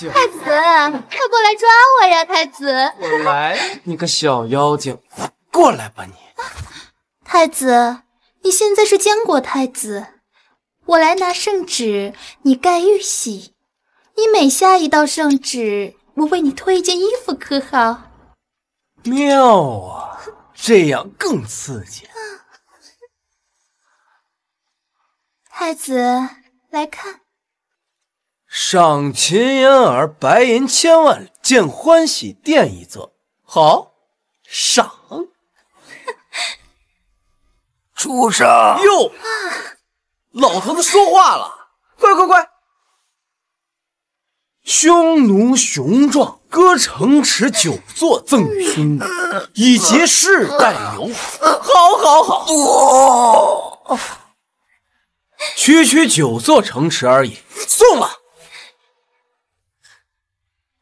太子，快过来抓我呀！太子，我来，你个小妖精，过来吧你！太子，你现在是江国太子，我来拿圣旨，你盖玉玺。你每下一道圣旨，我为你脱一件衣服，可好？妙啊，这样更刺激。太子，来看。赏秦妍儿白银千万里，见欢喜殿一座。好，赏。畜生！哟，老头子说话了，快！匈奴雄壮，歌城池久坐赠与匈奴，以结世代友。好。哦，区9座城池而已，送了。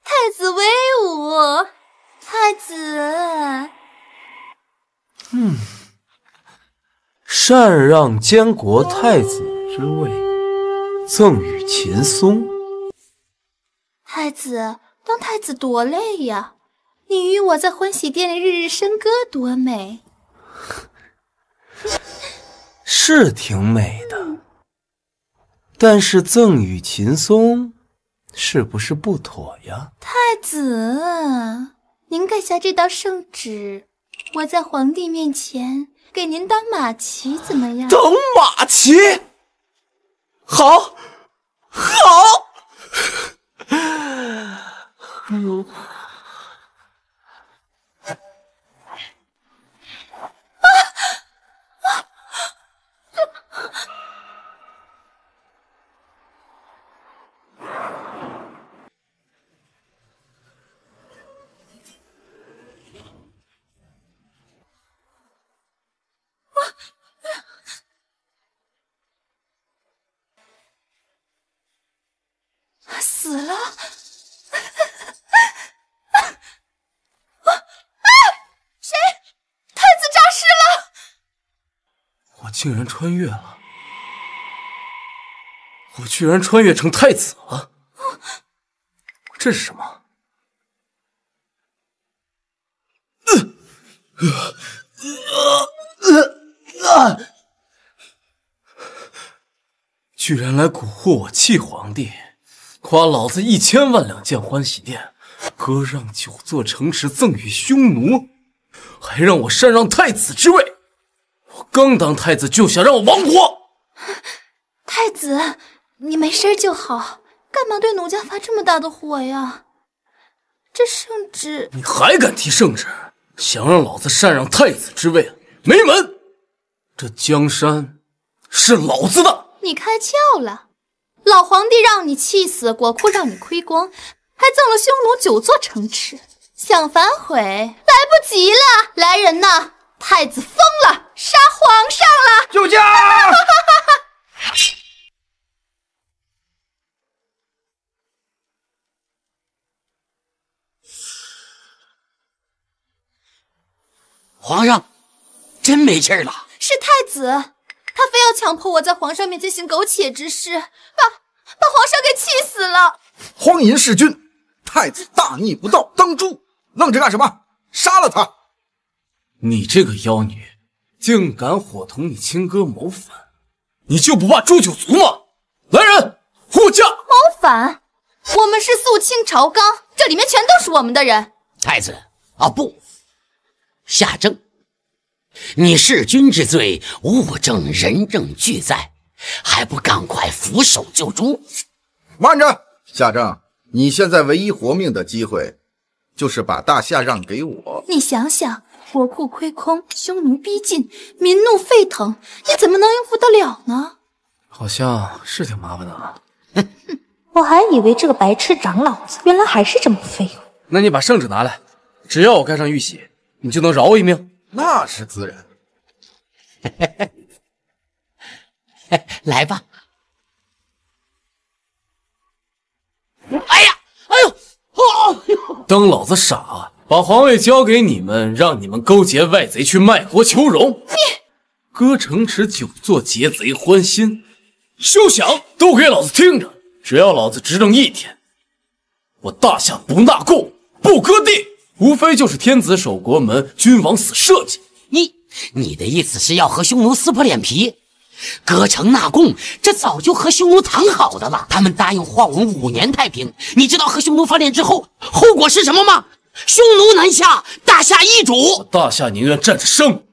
太子威武，太子。禅让监国太子之位，赠与秦松。太子，当太子多累呀！你与我在欢喜殿里日日笙歌，多美。是挺美的，但是赠与秦松是不是不妥呀？太子，您盖下这道圣旨，我在皇帝面前给您当马骑，怎么样？当马骑，好。死了！谁？太子诈尸了！我竟然穿越了，我居然穿越成太子了！这是什么？居然来蛊惑我弃皇帝，夸老子1000万两建欢喜殿，割让9座城池赠与匈奴，还让我禅让太子之位。我刚当太子就想让我亡国！太子，你没事就好，干嘛对奴家发这么大的火呀？这圣旨……你还敢提圣旨？想让老子禅让太子之位，没门！这江山是老子的。你开窍了，老皇帝让你气死，国库让你亏光，还赠了匈奴9座城池，想反悔来不及了！来人呐，太子疯了，杀皇上了！救驾！皇上，真没气儿了。是太子，他非要强迫我在皇上面前行苟且之事，把皇上给气死了。荒淫弑君，太子大逆不道，当诛！愣着干什么？杀了他！你这个妖女，竟敢伙同你亲哥谋反，你就不怕诛九族吗？来人，护驾！谋反？我们是肃清朝纲，这里面全都是我们的人。太子啊，不，夏正，你弑君之罪，物证人证俱在，还不赶快俯首就诛？慢着，夏正，你现在唯一活命的机会，就是把大夏让给我。你想想，国库亏空，匈奴逼近，民怒沸腾，你怎么能应付得了呢？好像是挺麻烦的啊。我还以为这个白痴长老子原来还是这么废物。那你把圣旨拿来，只要我盖上玉玺，你就能饶我一命。那是自然。来吧。哎呀，哎呦，当老子傻，把皇位交给你们，让你们勾结外贼去卖国求荣。割城池9座，劫贼欢心，休想！都给老子听着！只要老子执政1天，我大夏不纳贡，不割地，无非就是天子守国门，君王死社稷。你的意思是要和匈奴撕破脸皮？割城纳贡，这早就和匈奴谈好的了。他们答应换我们5年太平。你知道和匈奴翻脸之后后果是什么吗？匈奴南下，大夏易主。我大夏宁愿站着生，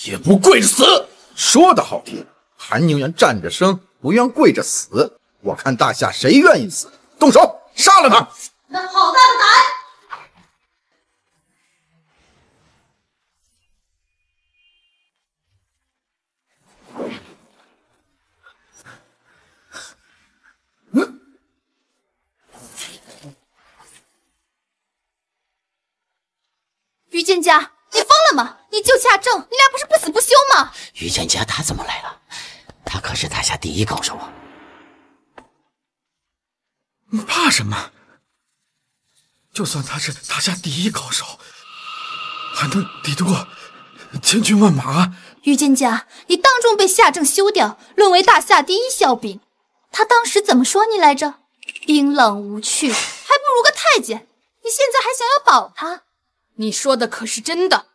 也不跪着死。说的好听，还宁愿站着生，不愿跪着死。我看大夏谁愿意死，动手杀了他！那好大的胆！于剑家，你疯了吗？你救夏正，你俩不是不死不休吗？于剑家他怎么来了？他可是大夏第一高手啊！你怕什么？就算他是大夏第一高手，还能抵得过千军万马？于剑家，你当众被夏正休掉，沦为大夏第一笑柄。他当时怎么说你来着？冰冷无趣，还不如个太监。你现在还想要保他？你说的可是真的？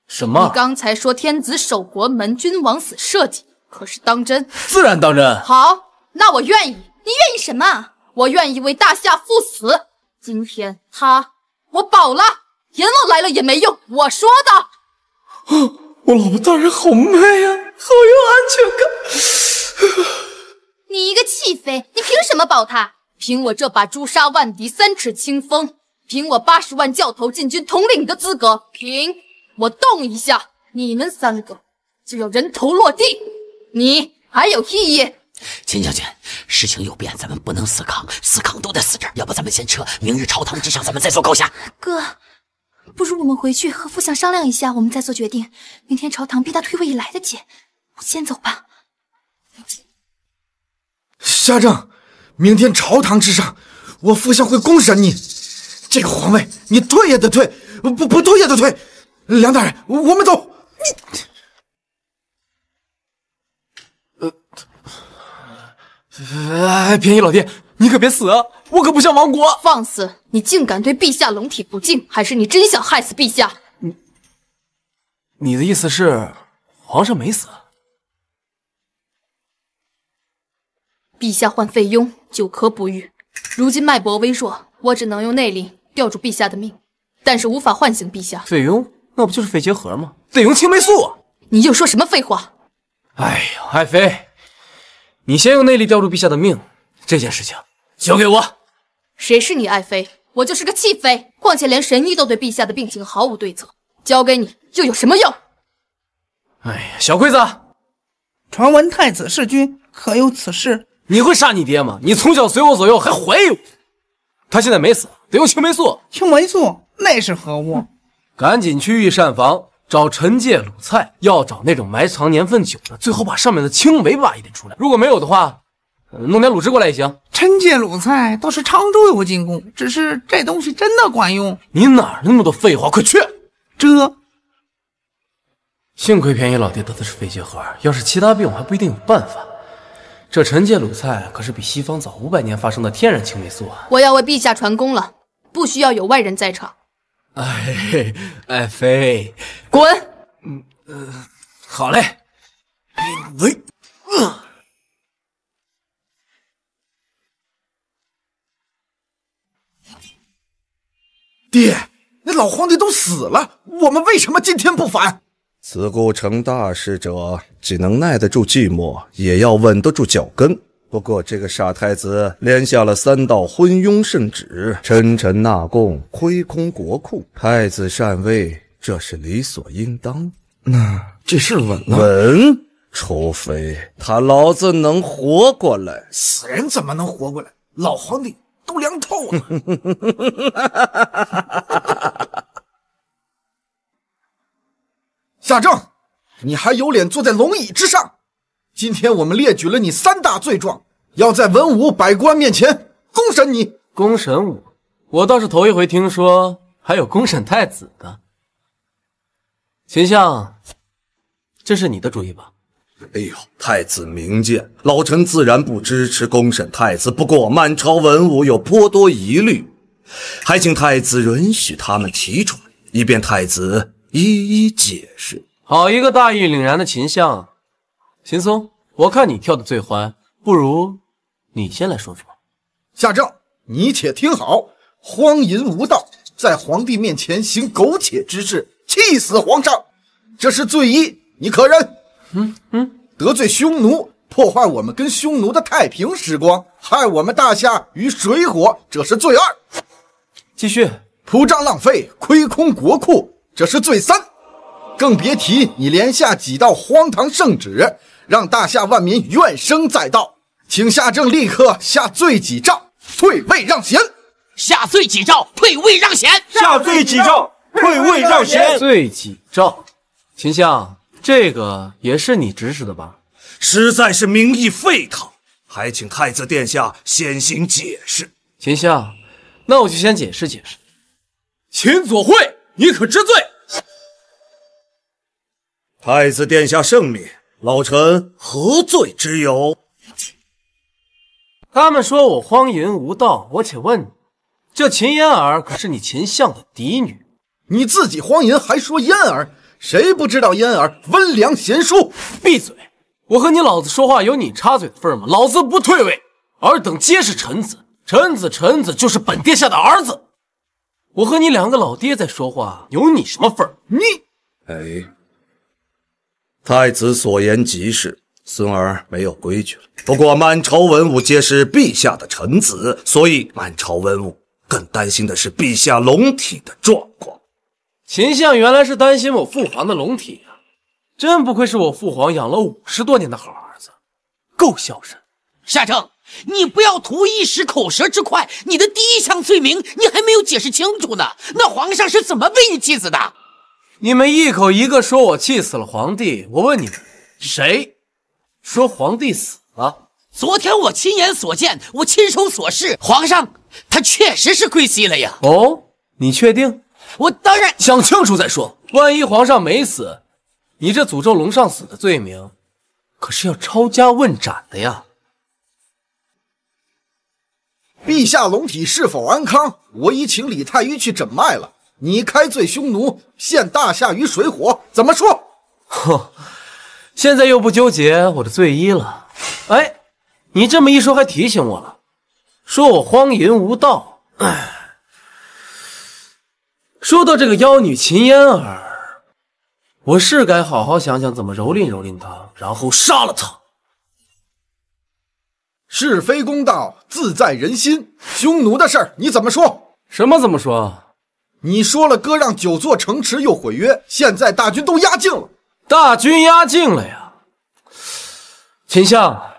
什么？你刚才说天子守国门，君王死社稷，可是当真？自然当真。好，那我愿意。你愿意什么？我愿意为大夏赴死。今天我保了，阎王来了也没用。我说的。我老婆大人好 man 呀，好有安全感。你一个弃妃，你凭什么保他？凭我这把诛杀万敌3尺清风，凭我80万教头禁军统领的资格，凭我动一下，你们3个就要人头落地。你还有异议？秦将军，事情有变，咱们不能死扛，死扛都得死这儿。要不咱们先撤，明日朝堂之上咱们再做高下。哥，不如我们回去和父相商量一下，我们再做决定。明天朝堂逼他退位也来得及，先走吧。夏正，明天朝堂之上，我父相会公审你。这个皇位，你退也得退，不退也得退。梁大人，我们走。便宜老爹，你可别死啊！我可不想亡国。放肆！你竟敢对陛下龙体不敬，还是你真想害死陛下？你的意思是，皇上没死？陛下患肺痈，久咳不愈，如今脉搏微弱，我只能用内力吊住陛下的命，但是无法唤醒陛下。肺痈，那不就是肺结核吗？得用青霉素啊！你又说什么废话？哎呀，爱妃，你先用内力吊住陛下的命，这件事情交给我。谁是你爱妃？我就是个弃妃，况且连神医都对陛下的病情毫无对策，交给你又有什么用？哎呀，小桂子，传闻太子弑君，可有此事？你会杀你爹吗？你从小随我左右，还怀疑我？他现在没死，得用青霉素。青霉素那是何物？赶紧去御膳房找陈介卤菜，要找那种埋藏年份久的，最好把上面的青霉挖一点出来。如果没有的话，弄点卤汁过来也行。陈介卤菜倒是常州有进贡，只是这东西真的管用？你哪那么多废话？快去！幸亏便宜老爹得的是肺结核，要是其他病我还不一定有办法。这陈介卤菜可是比西方早500年发生的天然青霉素啊！我要为陛下传功了，不需要有外人在场。哎，爱妃，滚！好嘞。爹，那老皇帝都死了，我们为什么今天不反？自古成大事者，既能耐得住寂寞，也要稳得住脚跟。不过这个傻太子连下了3道昏庸圣旨，臣臣纳贡，亏空国库，太子禅位，这是理所应当。那这事稳了？稳，除非他老子能活过来。死人怎么能活过来？老皇帝都凉透了。夏正，你还有脸坐在龙椅之上？今天我们列举了你3大罪状，要在文武百官面前公审你。公审我？我倒是头一回听说还有公审太子的。秦相，这是你的主意吧？哎呦，太子明鉴，老臣自然不支持公审太子。不过满朝文武有颇多疑虑，还请太子允许他们提出来，以便太子一一解释。好一个大义凛然的秦相！秦松，我看你跳的最欢，不如你先来说说。下诏，你且听好，荒淫无道，在皇帝面前行苟且之事，气死皇上，这是罪一，你可忍？得罪匈奴，破坏我们跟匈奴的太平时光，害我们大夏于水火，这是罪二。继续。铺张浪费，亏空国库，这是罪三。更别提你连下几道荒唐圣旨，让大夏万民怨声载道。请下朕立刻下罪己诏，退位让贤。下罪己诏，退位让贤。下罪己诏，退位让贤。罪己诏，秦相，这个也是你指使的吧？实在是民意沸腾，还请太子殿下先行解释。秦相，那我就先解释解释。秦左会，你可知罪？太子殿下圣明，老臣何罪之有？他们说我荒淫无道，我且问你，这秦嫣儿可是你秦相的嫡女？你自己荒淫还说嫣儿？谁不知道嫣儿温良贤淑？闭嘴！我和你老子说话有你插嘴的份吗？老子不退位，尔等皆是臣子，臣子就是本殿下的儿子。我和你两个老爹在说话，有你什么份儿？太子所言极是，孙儿没有规矩了。不过满朝文武皆是陛下的臣子，所以满朝文武更担心的是陛下龙体的状况。秦相原来是担心我父皇的龙体啊！真不愧是我父皇养了50多年的好儿子，够孝顺。夏正，你不要图一时口舌之快，你的第一项罪名你还没有解释清楚呢。那皇上是怎么被你气死的？你们一口一个说我气死了皇帝，我问你们，谁说皇帝死了？昨天我亲眼所见，我亲手所视，皇上他确实是归西了呀。哦，你确定？我当然想清楚再说。万一皇上没死，你这诅咒龙上死的罪名，可是要抄家问斩的呀。陛下龙体是否安康？我已请李太医去诊脉了。你开罪匈奴，陷大夏于水火，怎么说？哼，现在又不纠结我的罪一了。哎，你这么一说，还提醒我了，说我荒淫无道。哎，说到这个妖女秦嫣儿，我是该好好想想怎么蹂躏蹂躏她，然后杀了她。是非公道自在人心，匈奴的事儿你怎么说？什么怎么说？你说了割让9座城池又毁约，现在大军都压境了。大军压境了呀！秦相，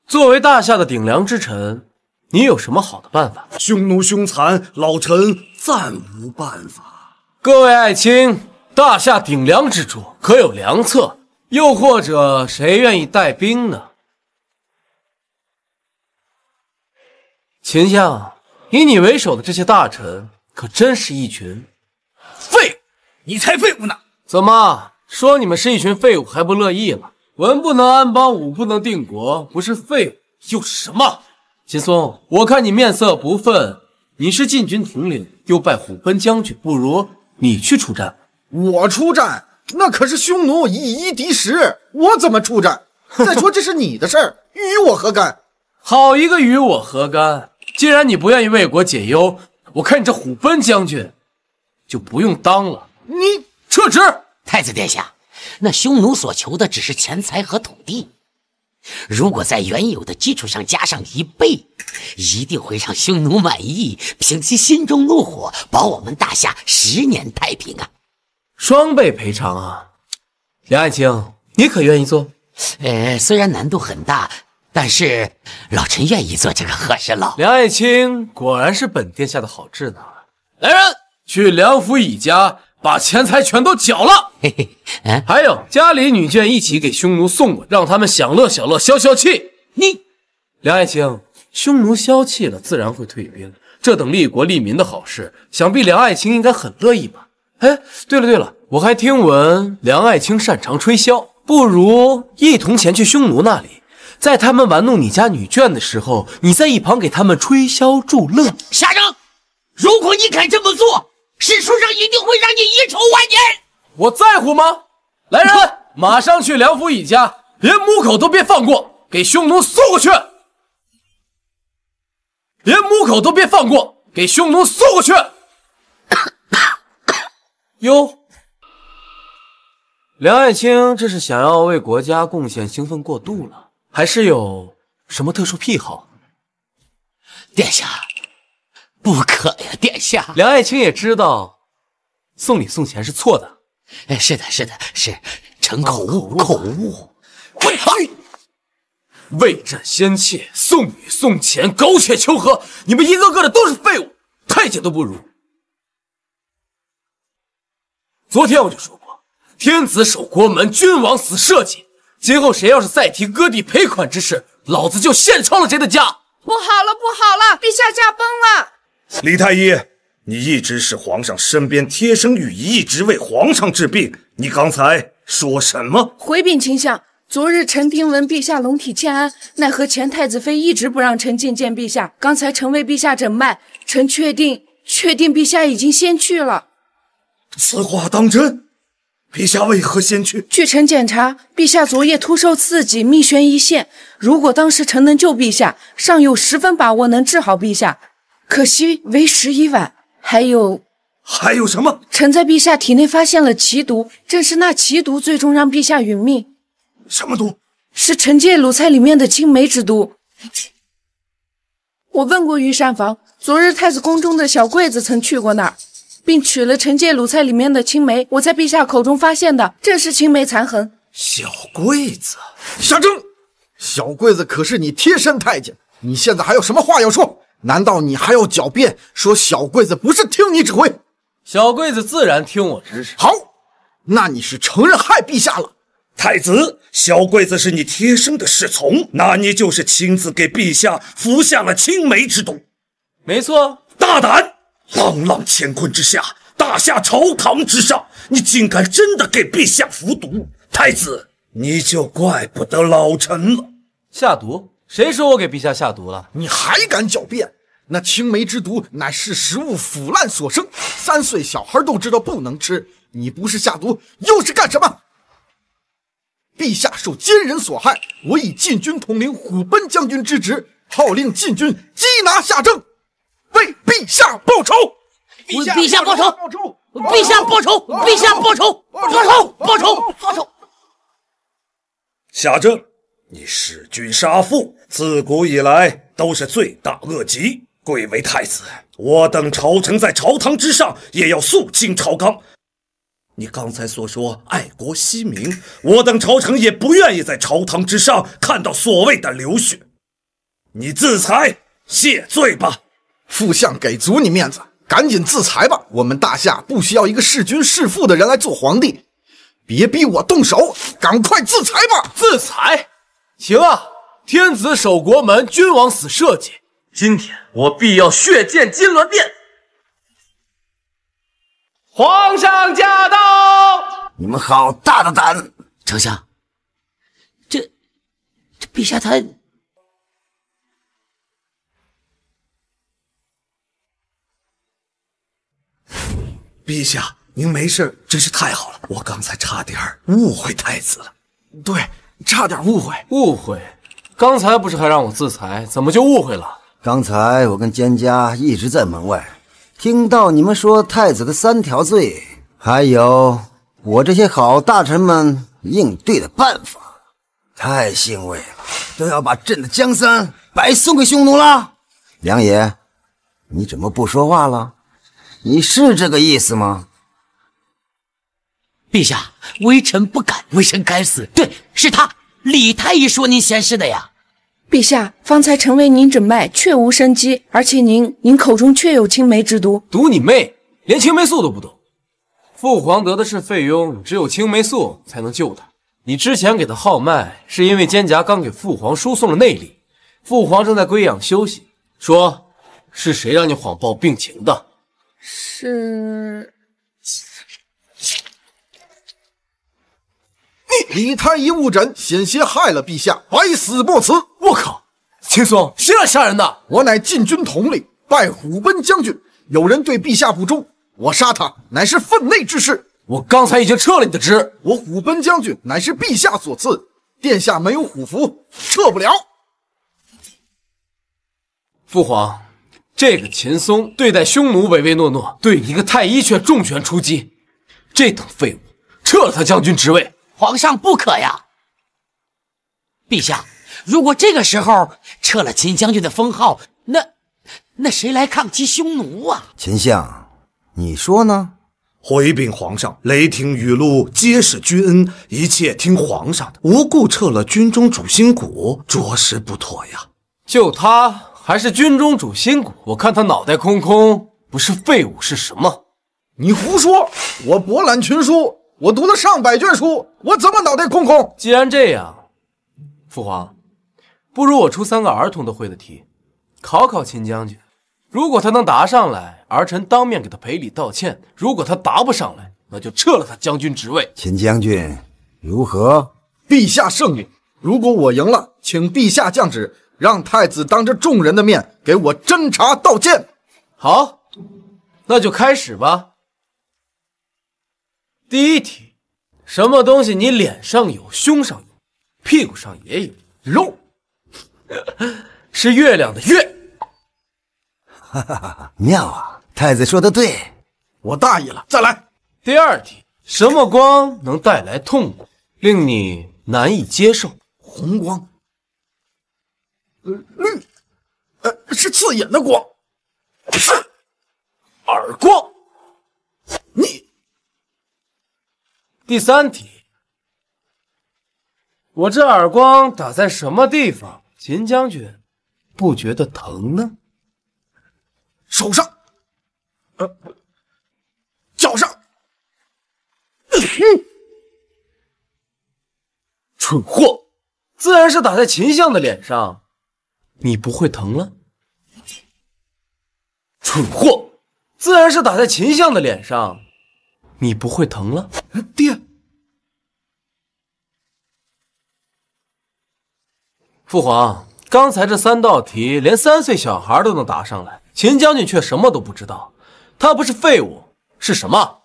作为大夏的顶梁之臣，你有什么好的办法？匈奴凶残，老臣暂无办法。各位爱卿，大夏顶梁之主可有良策？又或者谁愿意带兵呢？秦相，以你为首的这些大臣，可真是一群废物！你才废物呢！怎么说你们是一群废物还不乐意了？文不能安邦，武不能定国，不是废物又是什么？秦松，我看你面色不忿，你是禁军统领，又拜虎贲将军，不如你去出战。我出战？那可是匈奴以一敌10，我怎么出战？再说这是你的事儿，与我何干？好一个与我何干！既然你不愿意为国解忧，我看你这虎贲将军就不用当了。你撤职！太子殿下，那匈奴所求的只是钱财和土地，如果在原有的基础上加上1倍，一定会让匈奴满意，平其心中怒火，保我们大夏10年太平啊！双倍赔偿啊！梁爱卿，你可愿意做？虽然难度很大，但是老臣愿意做这个和事佬。梁爱卿果然是本殿下的好智囊。来人，去梁府尹家把钱财全都缴了。嘿嘿，还有家里女眷一起给匈奴送过，让他们享乐享乐，消消气。你梁爱卿，匈奴消气了，自然会退兵，这等利国利民的好事，想必梁爱卿应该很乐意吧？哎，对了，我还听闻梁爱卿擅长吹箫，不如一同前去匈奴那里，在他们玩弄你家女眷的时候，你在一旁给他们吹箫助乐。下令，如果你敢这么做，史书上一定会让你遗臭万年。我在乎吗？来人，马上去梁府尹家，连母口都别放过，给匈奴送过去！连母口都别放过，给匈奴送过去！哟，梁爱卿这是想要为国家贡献兴奋过度了，还是有什么特殊癖好？殿下，不可呀，殿下。梁爱卿也知道送礼送钱是错的。是的，是臣口误，口误。滚！为朕先妾，送女送钱，苟且求和，你们一个个的都是废物，太监都不如。昨天我就说过，天子守国门，君王死社稷。今后谁要是再提割地赔款之事，老子就现抄了谁的家。不好了，不好了，陛下驾崩了！李太医，你一直是皇上身边贴身御医，一直为皇上治病。你刚才说什么？回禀卿相，昨日臣听闻陛下龙体欠安，奈何前太子妃一直不让臣觐见陛下。刚才臣为陛下诊脉，臣确定陛下已经先去了。此话当真？陛下为何先去？据臣检查，陛下昨夜突受刺激，命悬一线。如果当时臣能救陛下，尚有10分把握能治好陛下。可惜为时已晚。还有什么？臣在陛下体内发现了奇毒，正是那奇毒最终让陛下殒命。什么毒？是臣借卤菜里面的青梅之毒。我问过御膳房，昨日太子宫中的小桂子曾去过那儿，并取了臣借卤菜里面的青梅。我在陛下口中发现的正是青梅残痕。小桂子，夏正，小桂子可是你贴身太监，你现在还有什么话要说？难道你还要狡辩说小桂子不是听你指挥？小桂子自然听我指使。好，那你是承认害陛下了。太子，小桂子是你贴身的侍从，那你就是亲自给陛下服下了青梅之毒。没错。大胆！朗朗乾坤之下，大夏朝堂之上，你竟敢真的给陛下服毒！太子，你就怪不得老臣了。下毒？谁说我给陛下下毒了？你还敢狡辩？那青梅之毒乃是食物腐烂所生，3岁小孩都知道不能吃。你不是下毒，又是干什么？陛下受奸人所害，我以禁军统领虎贲将军之职，号令禁军缉拿夏正，为陛下报仇！为陛下报仇！陛下报仇！陛下报仇！报仇！夏正，你弑君杀父，自古以来都是罪大恶极。贵为太子，我等朝臣在朝堂之上也要肃清朝纲。你刚才所说爱国惜民，我等朝臣也不愿意在朝堂之上看到所谓的流血。你自裁谢罪吧。副相给足你面子，赶紧自裁吧。我们大夏不需要一个弑君弑父的人来做皇帝。别逼我动手，赶快自裁吧。自裁？行啊，天子守国门，君王死社稷。今天我必要血溅金銮殿！皇上驾到！你们好大的胆！丞相，这陛下他……陛下，您没事，真是太好了。我刚才差点误会太子了。对，差点误会。误会？刚才不是还让我自裁，怎么就误会了？刚才我跟监家一直在门外，听到你们说太子的3条罪，还有我这些好大臣们应对的办法，太欣慰了，都要把朕的江山白送给匈奴了。梁爷，你怎么不说话了？你是这个意思吗？陛下，微臣不敢，微臣该死。对，是他，李太医说您闲事的呀。陛下，方才臣为您诊脉，确无生机，而且您口中确有青梅之毒。毒你妹，连青霉素都不懂。父皇得的是肺痈，只有青霉素才能救他。你之前给他号脉，是因为肩胛刚给父皇输送了内力，父皇正在归养休息。说，是谁让你谎报病情的？是李太医误诊，险些害了陛下，百死莫辞。我靠，秦松，谁来杀人的？我乃禁军统领，拜虎贲将军，有人对陛下不忠，我杀他乃是分内之事。我刚才已经撤了你的职。我虎贲将军乃是陛下所赐，殿下没有虎符，撤不了。父皇，这个秦松对待匈奴唯唯诺诺，对一个太医却重拳出击，这等废物，撤了他将军职位。皇上不可呀！陛下，如果这个时候撤了秦将军的封号，那谁来抗击匈奴啊？秦相，你说呢？回禀皇上，雷霆雨露皆是君恩，一切听皇上的。无故撤了军中主心骨，着实不妥呀。就他还是军中主心骨，我看他脑袋空空，不是废物是什么？你胡说！我博览群书，我读了上百卷书，我怎么脑袋空空？既然这样，父皇，不如我出3个儿童都会的题，考考秦将军。如果他能答上来，儿臣当面给他赔礼道歉；如果他答不上来，那就撤了他将军职位。秦将军如何？陛下圣明。如果我赢了，请陛下降旨，让太子当着众人的面给我侦查道歉。好，那就开始吧。第一题，什么东西你脸上有，胸上有，屁股上也有？肉。是月亮的月。哈哈哈，妙啊！太子说的对，我大意了。再来。第二题，什么光能带来痛苦，令你难以接受？红光。绿。是刺眼的光。是耳光。你。第三题，我这耳光打在什么地方，秦将军不觉得疼呢？手上，脚上。蠢货，自然是打在秦相的脸上，你不会疼了？蠢货，自然是打在秦相的脸上，你不会疼了？爹，父皇，刚才这3道题连3岁小孩都能答上来，秦将军却什么都不知道，他不是废物是什么？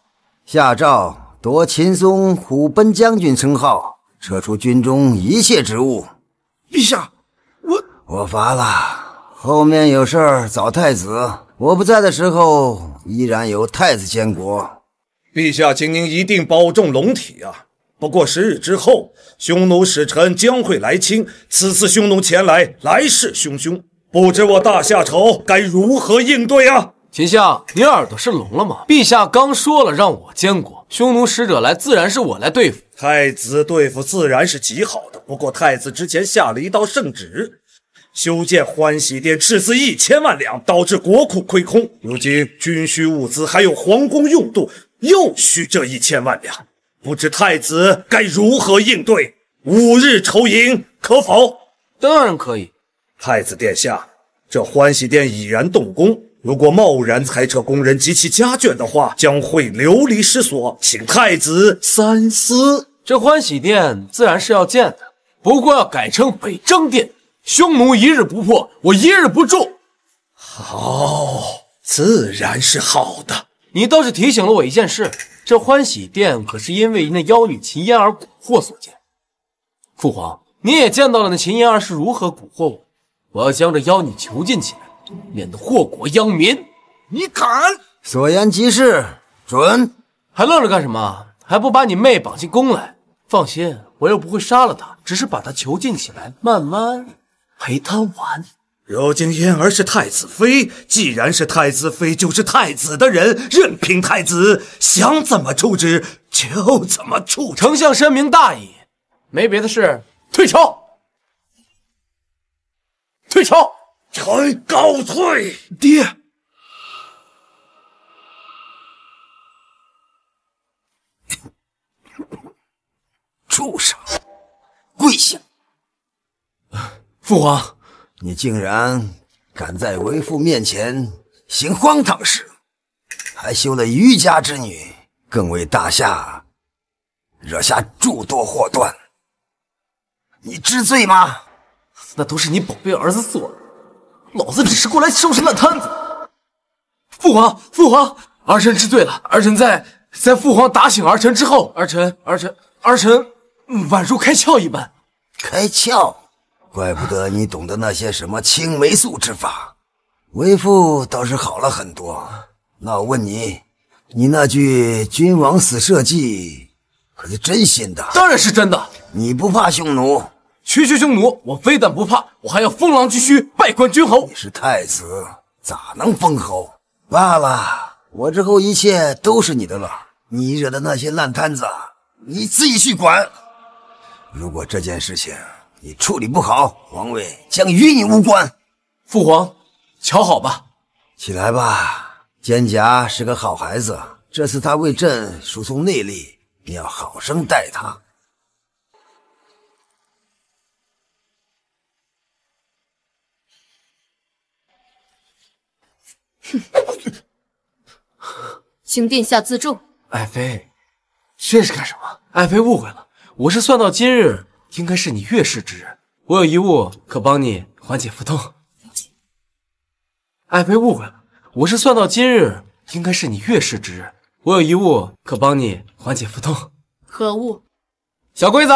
下诏夺秦松虎贲将军称号，撤出军中一切职务。陛下，我乏了，后面有事儿找太子，我不在的时候依然由太子监国。陛下，请您一定保重龙体啊！不过10日之后，匈奴使臣将会来侵，此次匈奴前来，来势汹汹，不知我大夏朝该如何应对啊？秦相，你耳朵是聋了吗？陛下刚说了让我监国，匈奴使者来，自然是我来对付。太子对付自然是极好的，不过太子之前下了一道圣旨，修建欢喜殿斥资1000万两，导致国库亏空。如今军需物资还有皇宫用度，又需这1000万两，不知太子该如何应对？5日酬银，可否？当然可以。太子殿下，这欢喜殿已然动工，如果贸然裁撤工人及其家眷的话，将会流离失所，请太子三思。这欢喜殿自然是要建的，不过要改称北征殿。匈奴1日不破，我1日不住。好，自然是好的。你倒是提醒了我一件事，这欢喜殿可是因为那妖女秦嫣儿蛊惑所建。父皇，你也见到了那秦嫣儿是如何蛊惑我，我要将这妖女囚禁起来，免得祸国殃民。你敢？所言极是，准。还愣着干什么？还不把你妹绑进宫来？放心，我又不会杀了她，只是把她囚禁起来，慢慢陪她玩。如今嫣儿是太子妃，既然是太子妃，就是太子的人，任凭太子想怎么处置就怎么处置。丞相深明大义，没别的事，退朝。退朝！臣告退。爹，畜生，跪下！父皇，你竟然敢在为父面前行荒唐事，还休了余家之女，更为大夏惹下诸多祸端，你知罪吗？那都是你宝贝儿子做的，老子只是过来收拾烂摊子。父皇，父皇，儿臣知罪了。儿臣在父皇打醒儿臣之后，儿臣宛如开窍一般。开窍？怪不得你懂得那些什么青霉素之法。为父倒是好了很多。那我问你，你那句君王死社稷可是真心的？当然是真的。你不怕匈奴？区区匈奴，我非但不怕，我还要封狼居胥，拜冠军侯。你是太子，咋能封侯？罢了，我之后一切都是你的了。你惹的那些烂摊子，你自己去管。如果这件事情你处理不好，皇位将与你无关。父皇，瞧好吧。起来吧，蒹葭是个好孩子，这次他为朕输送内力，你要好生待他。请殿下自重。爱妃，这是干什么？爱妃误会了，我是算到今日应该是你月事之日，我有一物可帮你缓解腹痛。爱妃误会了，我是算到今日应该是你月事之日，我有一物可帮你缓解腹痛。何物？小龟子。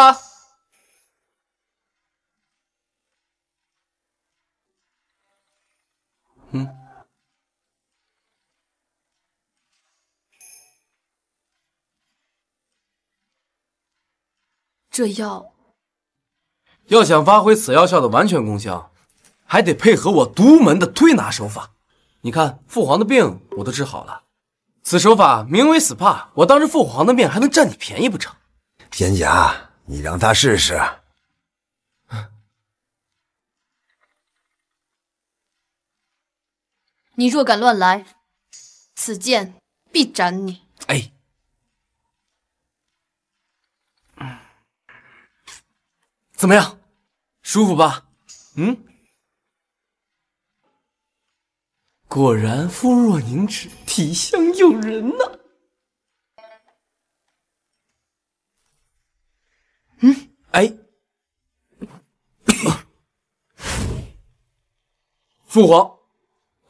这药要想发挥此药效的完全功效，还得配合我独门的推拿手法。你看，父皇的病我都治好了，此手法名为死帕，我当着父皇的面还能占你便宜不成？蒹葭，你让他试试。你若敢乱来，此剑必斩你。哎，怎么样，舒服吧？果然肤若凝脂，体香诱人呐。哎，父皇，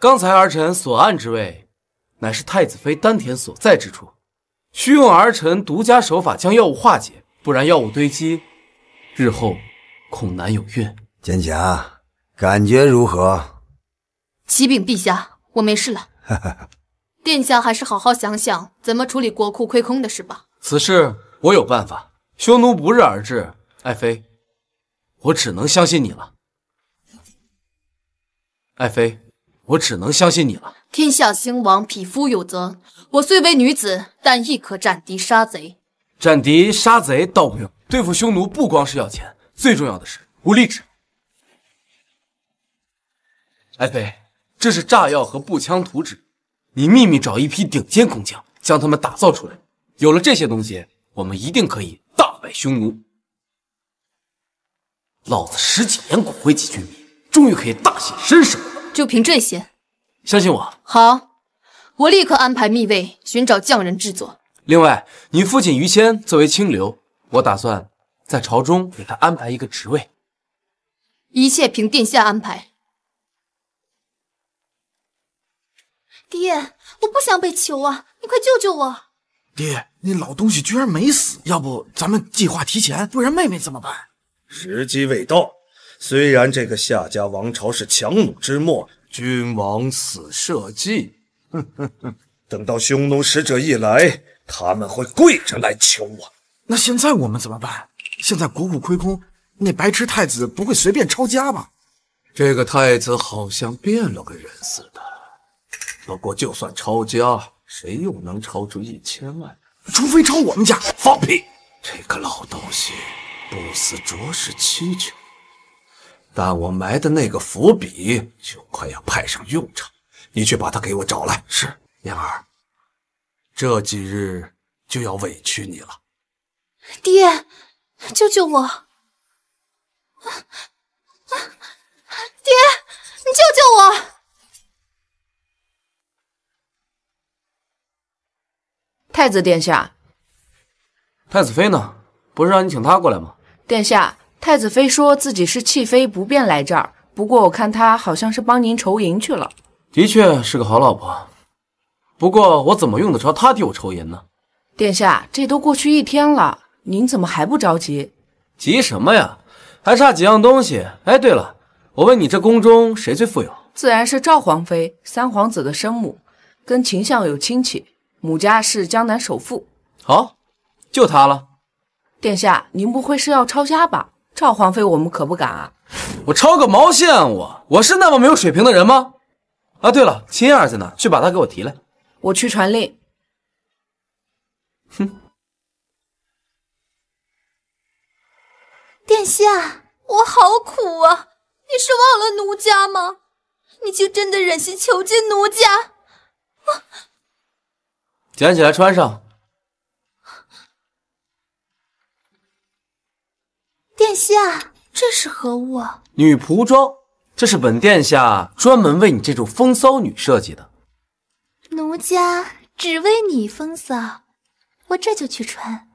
刚才儿臣所按之位，乃是太子妃丹田所在之处，需用儿臣独家手法将药物化解，不然药物堆积，日后恐难有孕。蒹葭，感觉如何？启禀陛下，我没事了。殿下还是好好想想怎么处理国库亏空的事吧。此事我有办法，匈奴不日而至，爱妃，我只能相信你了。爱妃，我只能相信你了。天下兴亡，匹夫有责。我虽为女子，但亦可斩敌杀贼。斩敌杀贼倒不用，对付匈奴不光是要钱，最重要的是无力值。爱妃，这是炸药和步枪图纸，你秘密找一批顶尖工匠，将他们打造出来。有了这些东西，我们一定可以大败匈奴。老子10几年骨灰级军迷，终于可以大显身手了。就凭这些，相信我。好，我立刻安排密卫寻找匠人制作。另外，你父亲于谦作为清流，我打算在朝中给他安排一个职位。一切凭殿下安排。爹，我不想被囚啊！你快救救我！爹，那老东西居然没死，要不咱们计划提前，不然妹妹怎么办？时机未到。虽然这个夏家王朝是强弩之末，君王死社稷，等到匈奴使者一来，他们会跪着来求我。那现在我们怎么办？现在国库亏空，那白痴太子不会随便抄家吧？这个太子好像变了个人似的。不过就算抄家，谁又能抄出1000万？除非抄我们家。放屁！这个老东西不死着实蹊跷，但我埋的那个伏笔就快要派上用场，你去把他给我找来。是。燕儿，这几日就要委屈你了。爹，救救我！爹，你救救我！太子殿下，太子妃呢？不是让你请她过来吗？殿下，太子妃说自己是弃妃，不便来这儿。不过我看她好像是帮您筹银去了。的确是个好老婆。不过我怎么用得着他替我抽烟呢？殿下，这都过去1天了，您怎么还不着急？急什么呀？还差几样东西。哎，对了，我问你，这宫中谁最富有？自然是赵皇妃，3皇子的生母，跟秦相有亲戚，母家是江南首富。好，就他了。殿下，您不会是要抄家吧？赵皇妃我们可不敢啊！我抄个毛线啊！我是那么没有水平的人吗？啊，对了，秦儿在哪？去把他给我提来。我去传令。哼。殿下，我好苦啊！你是忘了奴家吗？你就真的忍心囚禁奴家？捡起来穿上。殿下，这是何物啊？女仆装，这是本殿下专门为你这种风骚女设计的。奴家只为你风骚，我这就去穿。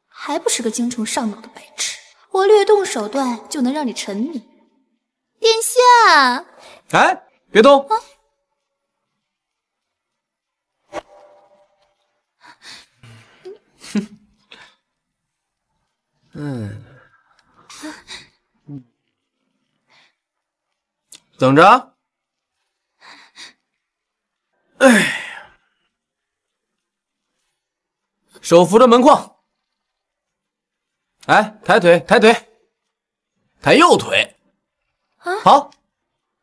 还不是个精虫上脑的白痴，我略动手段就能让你沉迷。殿下，哎，别动！啊哼，等着。哎，手扶着门框。哎，抬腿，抬腿，抬右腿。啊，好，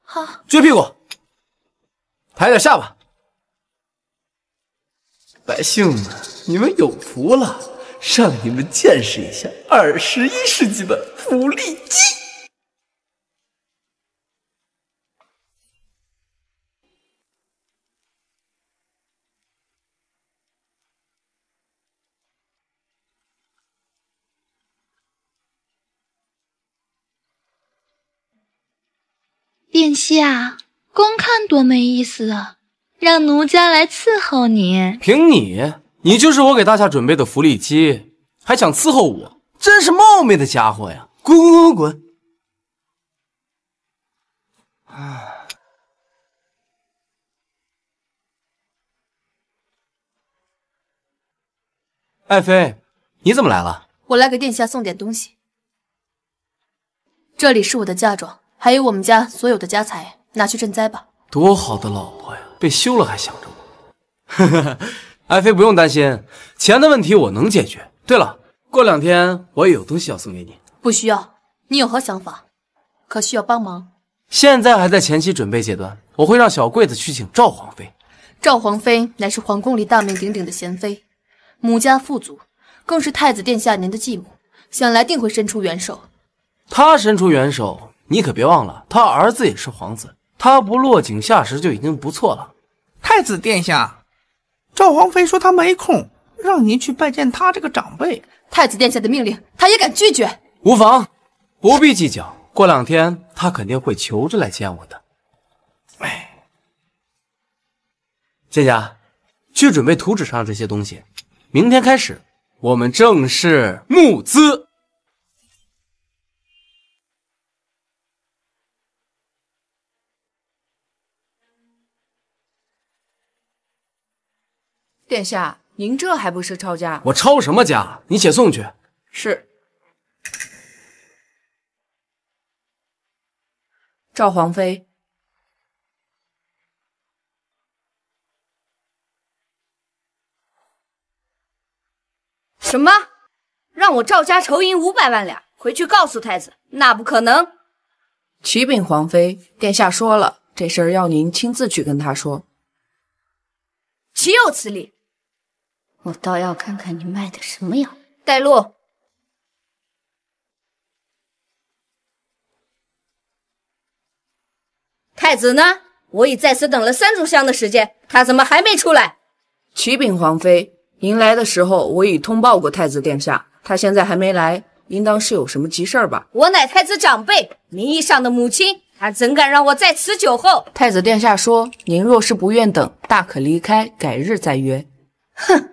好，撅屁股，抬点下巴。百姓们，你们有福了，让你们见识一下21世纪的福利机。殿下，光看多没意思啊！让奴家来伺候你。凭你就是我给大夏准备的福利机，还想伺候我，真是冒昧的家伙呀！滚滚滚滚滚！爱妃，你怎么来了？我来给殿下送点东西。这里是我的嫁妆，还有我们家所有的家财，拿去赈灾吧。多好的老婆呀，被休了还想着我。爱妃不用担心，钱的问题我能解决。对了，过2天我也有东西要送给你。不需要，你有何想法？可需要帮忙？现在还在前期准备阶段，我会让小桂子去请赵皇妃。赵皇妃乃是皇宫里大名鼎鼎的贤妃，母家富足，更是太子殿下您的继母，想来定会伸出援手。她伸出援手，你可别忘了，她儿子也是皇子，她不落井下石就已经不错了。太子殿下，赵皇妃说她没空，让您去拜见她这个长辈。太子殿下的命令，她也敢拒绝？无妨，不必计较。过2天，她肯定会求着来见我的。哎，仙家，去准备图纸上这些东西。明天开始，我们正式募资。殿下，您这还不是抄家？我抄什么家？你且送去。是。赵皇妃，什么？让我赵家筹银500万两，回去告诉太子，那不可能。启禀皇妃，殿下说了，这事儿要您亲自去跟他说。岂有此理！我倒要看看你卖的什么药。带路。太子呢？我已在此等了3炷香的时间，他怎么还没出来？启禀皇妃，您来的时候我已通报过太子殿下，他现在还没来，应当是有什么急事儿吧？我乃太子长辈，名义上的母亲，他怎敢让我在此久候？太子殿下说，您若是不愿等，大可离开，改日再约。哼！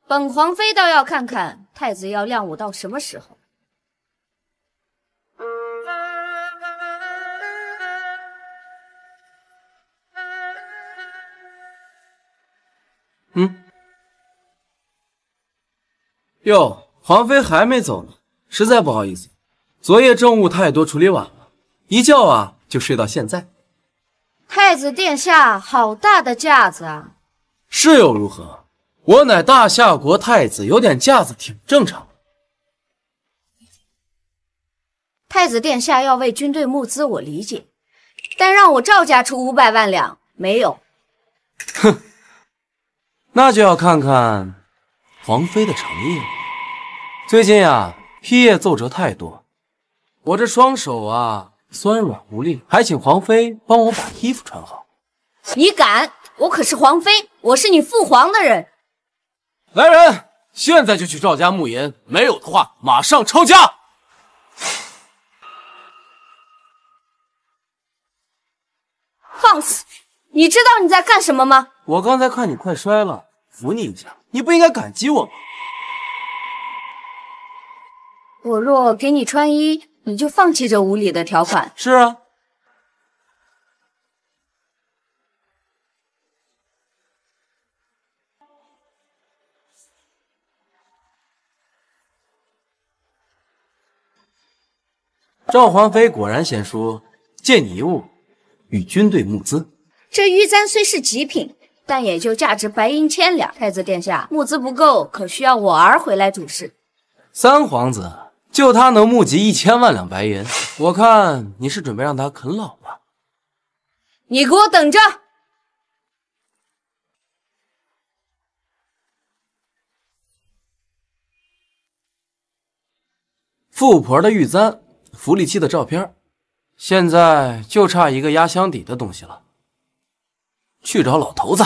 本皇妃倒要看看太子要晾我到什么时候。哟，皇妃还没走呢，实在不好意思，昨夜政务太多，处理晚了，一觉啊就睡到现在。太子殿下，好大的架子啊！是又如何？我乃大夏国太子，有点架子挺正常。太子殿下要为军队募资，我理解，但让我赵家出500万两，没有。哼，那就要看看皇妃的诚意了。最近呀，批业奏折太多，我这双手啊酸软无力，还请皇妃帮我把衣服穿好。你敢？我可是皇妃，我是你父皇的人。来人，现在就去赵家募银，没有的话马上抄家。放肆！你知道你在干什么吗？我刚才看你快摔了，扶你一下，你不应该感激我吗？我若给你穿衣，你就放弃这无理的条款。是啊。赵皇妃果然贤淑，借你一物，与军队募资。这玉簪虽是极品，但也就价值白银1000两。太子殿下，募资不够，可需要我儿回来主事。三皇子，就他能募集1000万两白银，我看你是准备让他啃老吧？你给我等着！富婆的玉簪，福利期的照片，现在就差一个压箱底的东西了。去找老头子。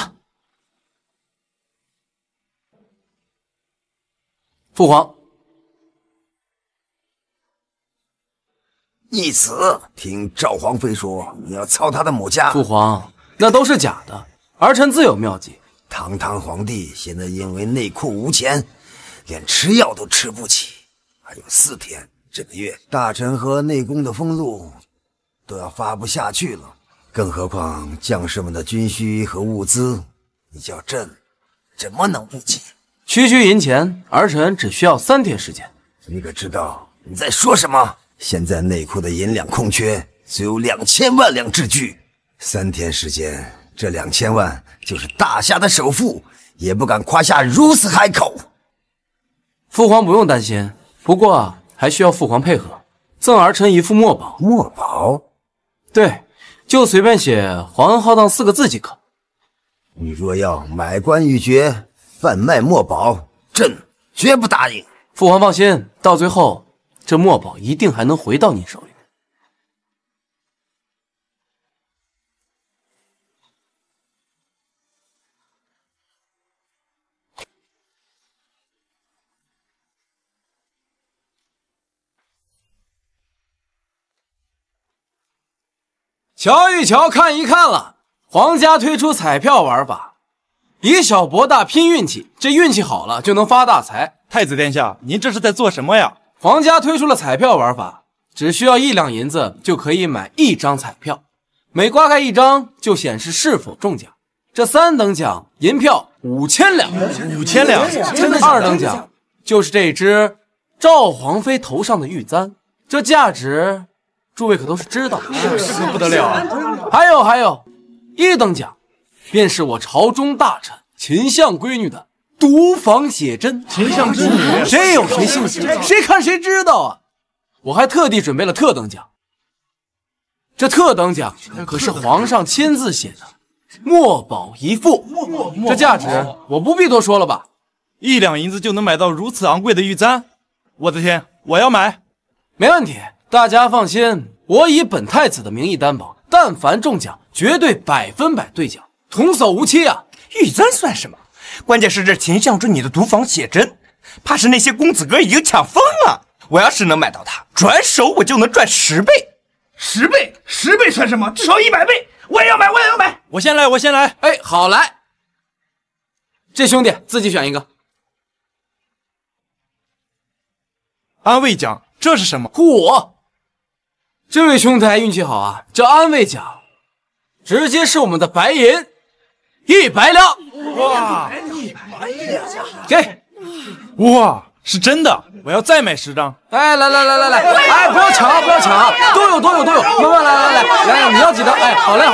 父皇，义子，听赵皇妃说你要操他的母家。父皇，那都是假的，儿臣自有妙计。堂堂皇帝现在因为内库无钱，连吃药都吃不起，还有4天，这个月大臣和内宫的俸禄都要发不下去了，更何况将士们的军需和物资，你叫朕怎么能不急？区区银钱，儿臣只需要3天时间。你可知道你在说什么？现在内库的银两空缺，只有2000万两之巨。3天时间，这2000万就是大夏的首富也不敢夸下如此海口。父皇不用担心，不过还需要父皇配合，赠儿臣一副墨宝。墨宝？对，就随便写“皇恩浩荡”4个字即可。你若要买官鬻爵，贩卖墨宝，朕绝不答应。父皇放心，到最后这墨宝一定还能回到您手里。瞧一瞧，看一看了，皇家推出彩票玩法，以小博大，拼运气，这运气好了就能发大财。太子殿下，您这是在做什么呀？皇家推出了彩票玩法，只需要1两银子就可以买1张彩票，每刮开1张就显示是否中奖。这3等奖银票5000两，5000两，2等奖就是这只赵皇妃头上的玉簪，这价值诸位可都是知道的，可不得了。还有1等奖便是我朝中大臣秦相闺女的毒房写真。秦相之女，谁有谁信谁看谁知道啊！我还特地准备了特等奖，这特等奖可是皇上亲自写的墨宝一副，这价值我不必多说了吧？1两银子就能买到如此昂贵的玉簪，我的天，我要买！没问题，大家放心，我以本太子的名义担保，但凡中奖，绝对100%兑奖，童叟无欺啊！玉簪算什么？关键是这秦相之女的毒房写真，怕是那些公子哥已经抢疯了。我要是能买到它，转手我就能赚10倍。10倍？10倍算什么？至少100倍！我也要买，我也要买！我先来！哎，好来，这兄弟自己选一个。安慰奖，这是什么？嚯，这位兄台运气好啊！这安慰奖直接是我们的白银100两。哇，给。哇，是真的！我要再买10张。哎，来，哎，不要抢，都有，慢慢来，你要几张？哎，好嘞，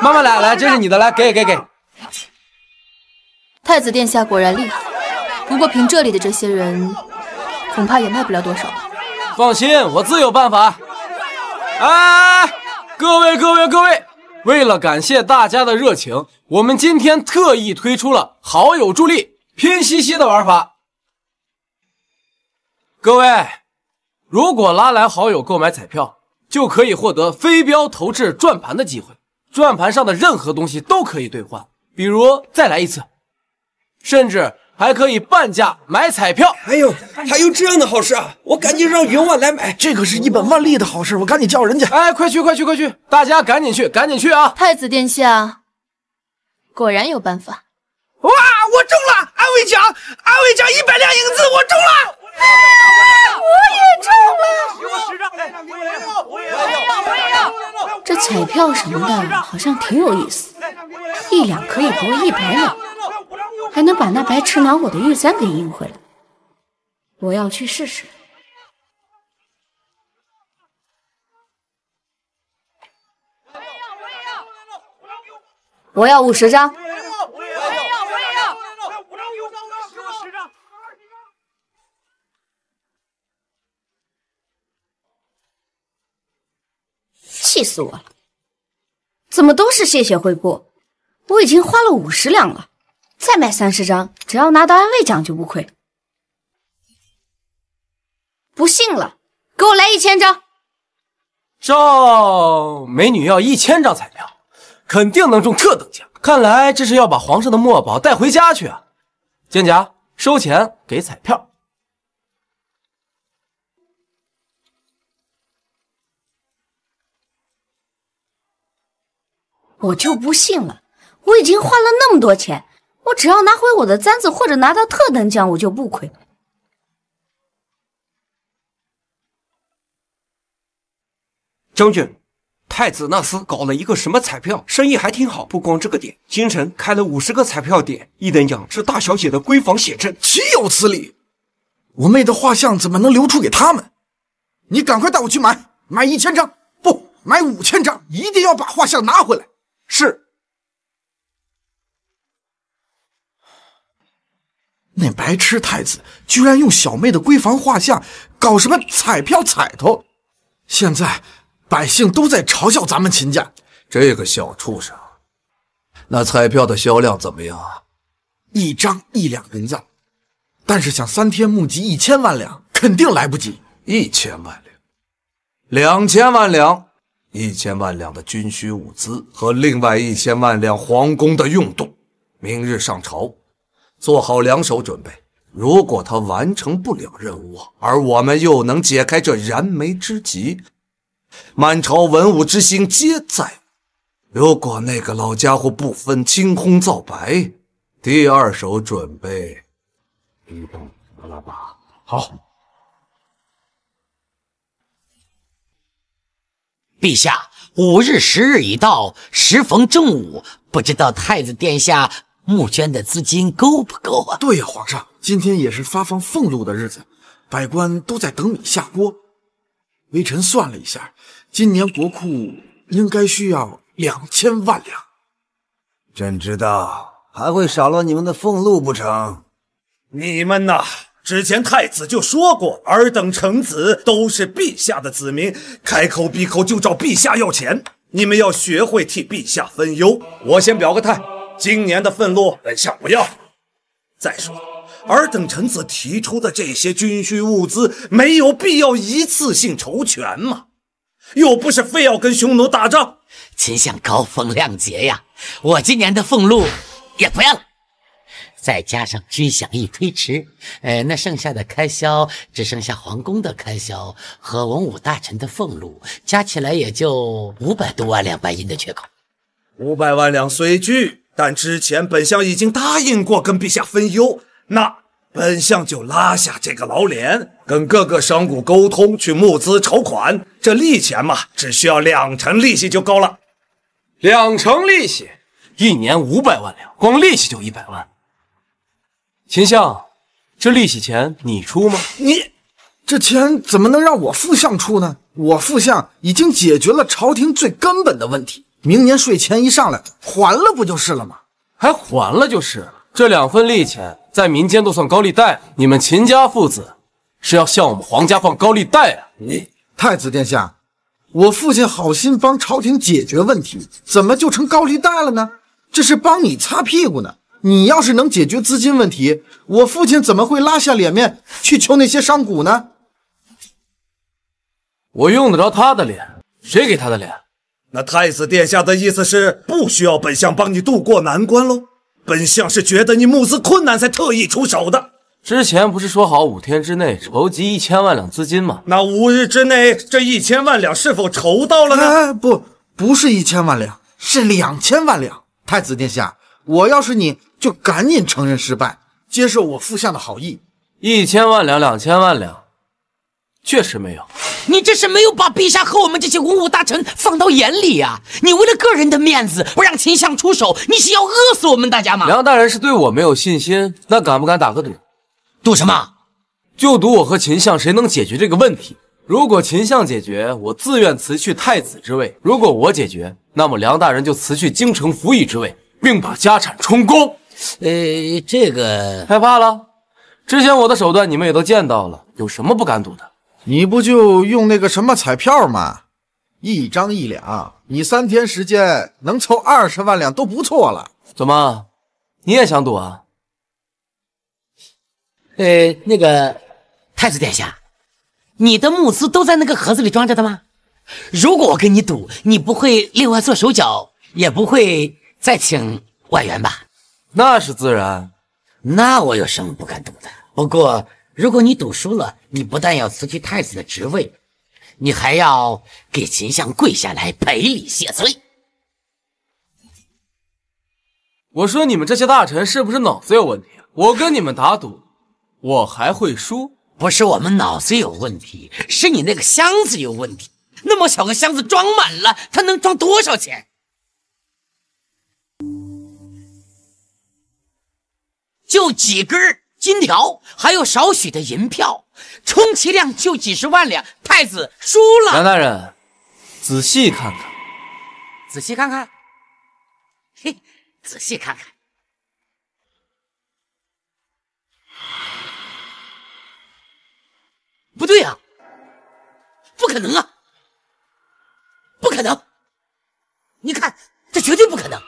慢慢来，这是你的，来，给。太子殿下果然厉害，不过凭这里的这些人，恐怕也卖不了多少吧。放心，我自有办法。哎，各位，为了感谢大家的热情，我们今天特意推出了好友助力拼夕夕的玩法。各位，如果拉来好友购买彩票，就可以获得飞镖投掷转盘的机会，转盘上的任何东西都可以兑换，比如再来一次，甚至还可以半价买彩票。还有这样的好事啊！我赶紧让云婉来买，这可是一本万利的好事，我赶紧叫人家。哎，快去！大家赶紧去啊！太子殿下果然有办法。哇，我中了！安慰奖100两银子，我中了！我也要！这彩票什么的好像挺有意思，1两可以博100两，还能把那白痴拿我的玉簪给赢回来。我要去试试。我要50张。气死我了！怎么都是谢谢惠顾？我已经花了50两了，再买30张，只要拿到安慰奖就不亏。不信了，给我来1000张。赵美女要1000张彩票，肯定能中特等奖。看来这是要把皇上的墨宝带回家去啊！肩胛收钱给彩票。我就不信了，我已经花了那么多钱，我只要拿回我的簪子或者拿到特等奖，我就不亏。将军，太子那厮搞了一个什么彩票，生意还挺好。不光这个点，京城开了50个彩票点，1等奖是大小姐的闺房写真，岂有此理！我妹的画像怎么能流出给他们？你赶快带我去买1000张，不，买5000张，一定要把画像拿回来。是。那白痴太子居然用小妹的闺房画像搞什么彩票彩头，现在百姓都在嘲笑咱们秦家。这个小畜生，那彩票的销量怎么样啊？1张1两银子，但是想3天募集1000万两，肯定来不及。1000万两，2000万两，1000万两的军需物资和另外1000万两皇宫的用度，明日上朝，做好2手准备。如果他完成不了任务，而我们又能解开这燃眉之急，满朝文武之心皆在。如果那个老家伙不分青红皂白，第2手准备你懂了吧？好。陛下，5日10日已到，时逢正午，不知道太子殿下募捐的资金够不够啊？对呀，皇上，今天也是发放俸禄的日子，百官都在等米下锅。微臣算了一下，今年国库应该需要2000万两。朕知道，还会少了你们的俸禄不成？你们呐，之前太子就说过，尔等臣子都是陛下的子民，开口闭口就找陛下要钱。你们要学会替陛下分忧。我先表个态，今年的俸禄本相不要。再说，尔等臣子提出的这些军需物资，没有必要一次性筹全嘛，又不是非要跟匈奴打仗。秦相高风亮节呀，我今年的俸禄也不要了。再加上军饷一推迟，那剩下的开销只剩下皇宫的开销和文武大臣的俸禄，加起来也就500多万两白银的缺口。500万两虽巨，但之前本相已经答应过跟陛下分忧，那本相就拉下这个老脸，跟各个商贾沟通，去募资筹款。这利钱嘛，只需要2成利息就够了。2成利息，1年500万两，光利息就100万。秦相，这利息钱你出吗？你这钱怎么能让我副相出呢？我副相已经解决了朝廷最根本的问题，明年税钱一上来，还了不就是了吗？还还了就是。这2份利钱在民间都算高利贷，你们秦家父子是要向我们皇家放高利贷啊！你太子殿下，我父亲好心帮朝廷解决问题，怎么就成高利贷了呢？这是帮你擦屁股呢。你要是能解决资金问题，我父亲怎么会拉下脸面去求那些商贾呢？我用得着他的脸？谁给他的脸？那太子殿下的意思是不需要本相帮你渡过难关喽？本相是觉得你募资困难才特意出手的。之前不是说好5天之内筹集1000万两资金吗？那5日之内这1000万两是否筹到了呢？不是1000万两，是2000万两。太子殿下，我要是你就赶紧承认失败，接受我副相的好意。1000万两、2000万两，确实没有。你这是没有把陛下和我们这些文武大臣放到眼里啊！你为了个人的面子不让秦相出手，你是要饿死我们大家吗？梁大人是对我没有信心，那敢不敢打个赌？赌什么？就赌我和秦相谁能解决这个问题。如果秦相解决，我自愿辞去太子之位；如果我解决，那么梁大人就辞去京城府尹之位，并把家产充公。这个害怕了？之前我的手段你们也都见到了，有什么不敢赌的？你不就用那个什么彩票吗？1张1两，你3天时间能凑20万两都不错了。怎么，你也想赌啊？那个太子殿下，你的募资都在那个盒子里装着的吗？如果我跟你赌，你不会另外做手脚，也不会再请外援吧？那是自然。那我有什么不敢赌的？不过如果你赌输了，你不但要辞去太子的职位，你还要给秦相跪下来赔礼谢罪。我说你们这些大臣是不是脑子有问题？我跟你们打赌，我还会输？不是我们脑子有问题，是你那个箱子有问题。那么小个箱子装满了，它能装多少钱？就几根金条，还有少许的银票，充其量就几十万两。太子输了。梁大人，仔细看看，仔细看看，嘿，仔细看看。不对啊，不可能啊，不可能！你看，这绝对不可能。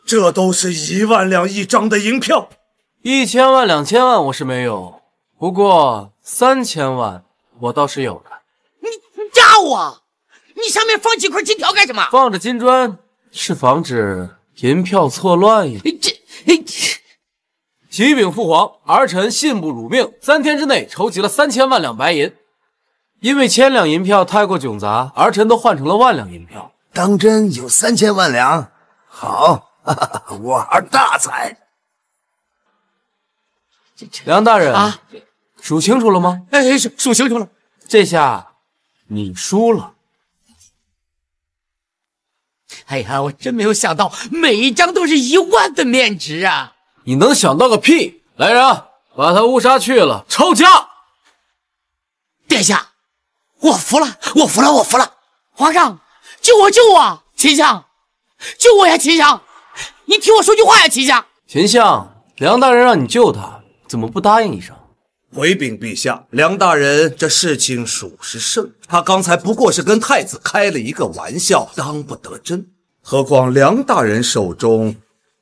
这都是1万两1张的银票，1000万2000万我是没有，不过3000万我倒是有的。你炸我！你上面放几块金条干什么？放着金砖是防止银票错乱呀。启禀父皇，儿臣信不辱命，3天之内筹集了3000万两白银。因为1000两银票太过窘杂，儿臣都换成了1万两银票。当真有3000万两？好。玩大财！梁大人啊，数清楚了吗？数清楚了。这下你输了。哎呀，我真没有想到，每一张都是1万的面值啊！你能想到个屁！来人啊，把他乌纱去了，抄家！殿下，我服了，我服了，我服了！皇上，救我，救我！秦相，救我呀，秦相！你听我说句话呀，秦相！秦相，梁大人让你救他，怎么不答应一声？回禀陛下，梁大人这事情属实甚，他刚才不过是跟太子开了一个玩笑，当不得真。何况梁大人手中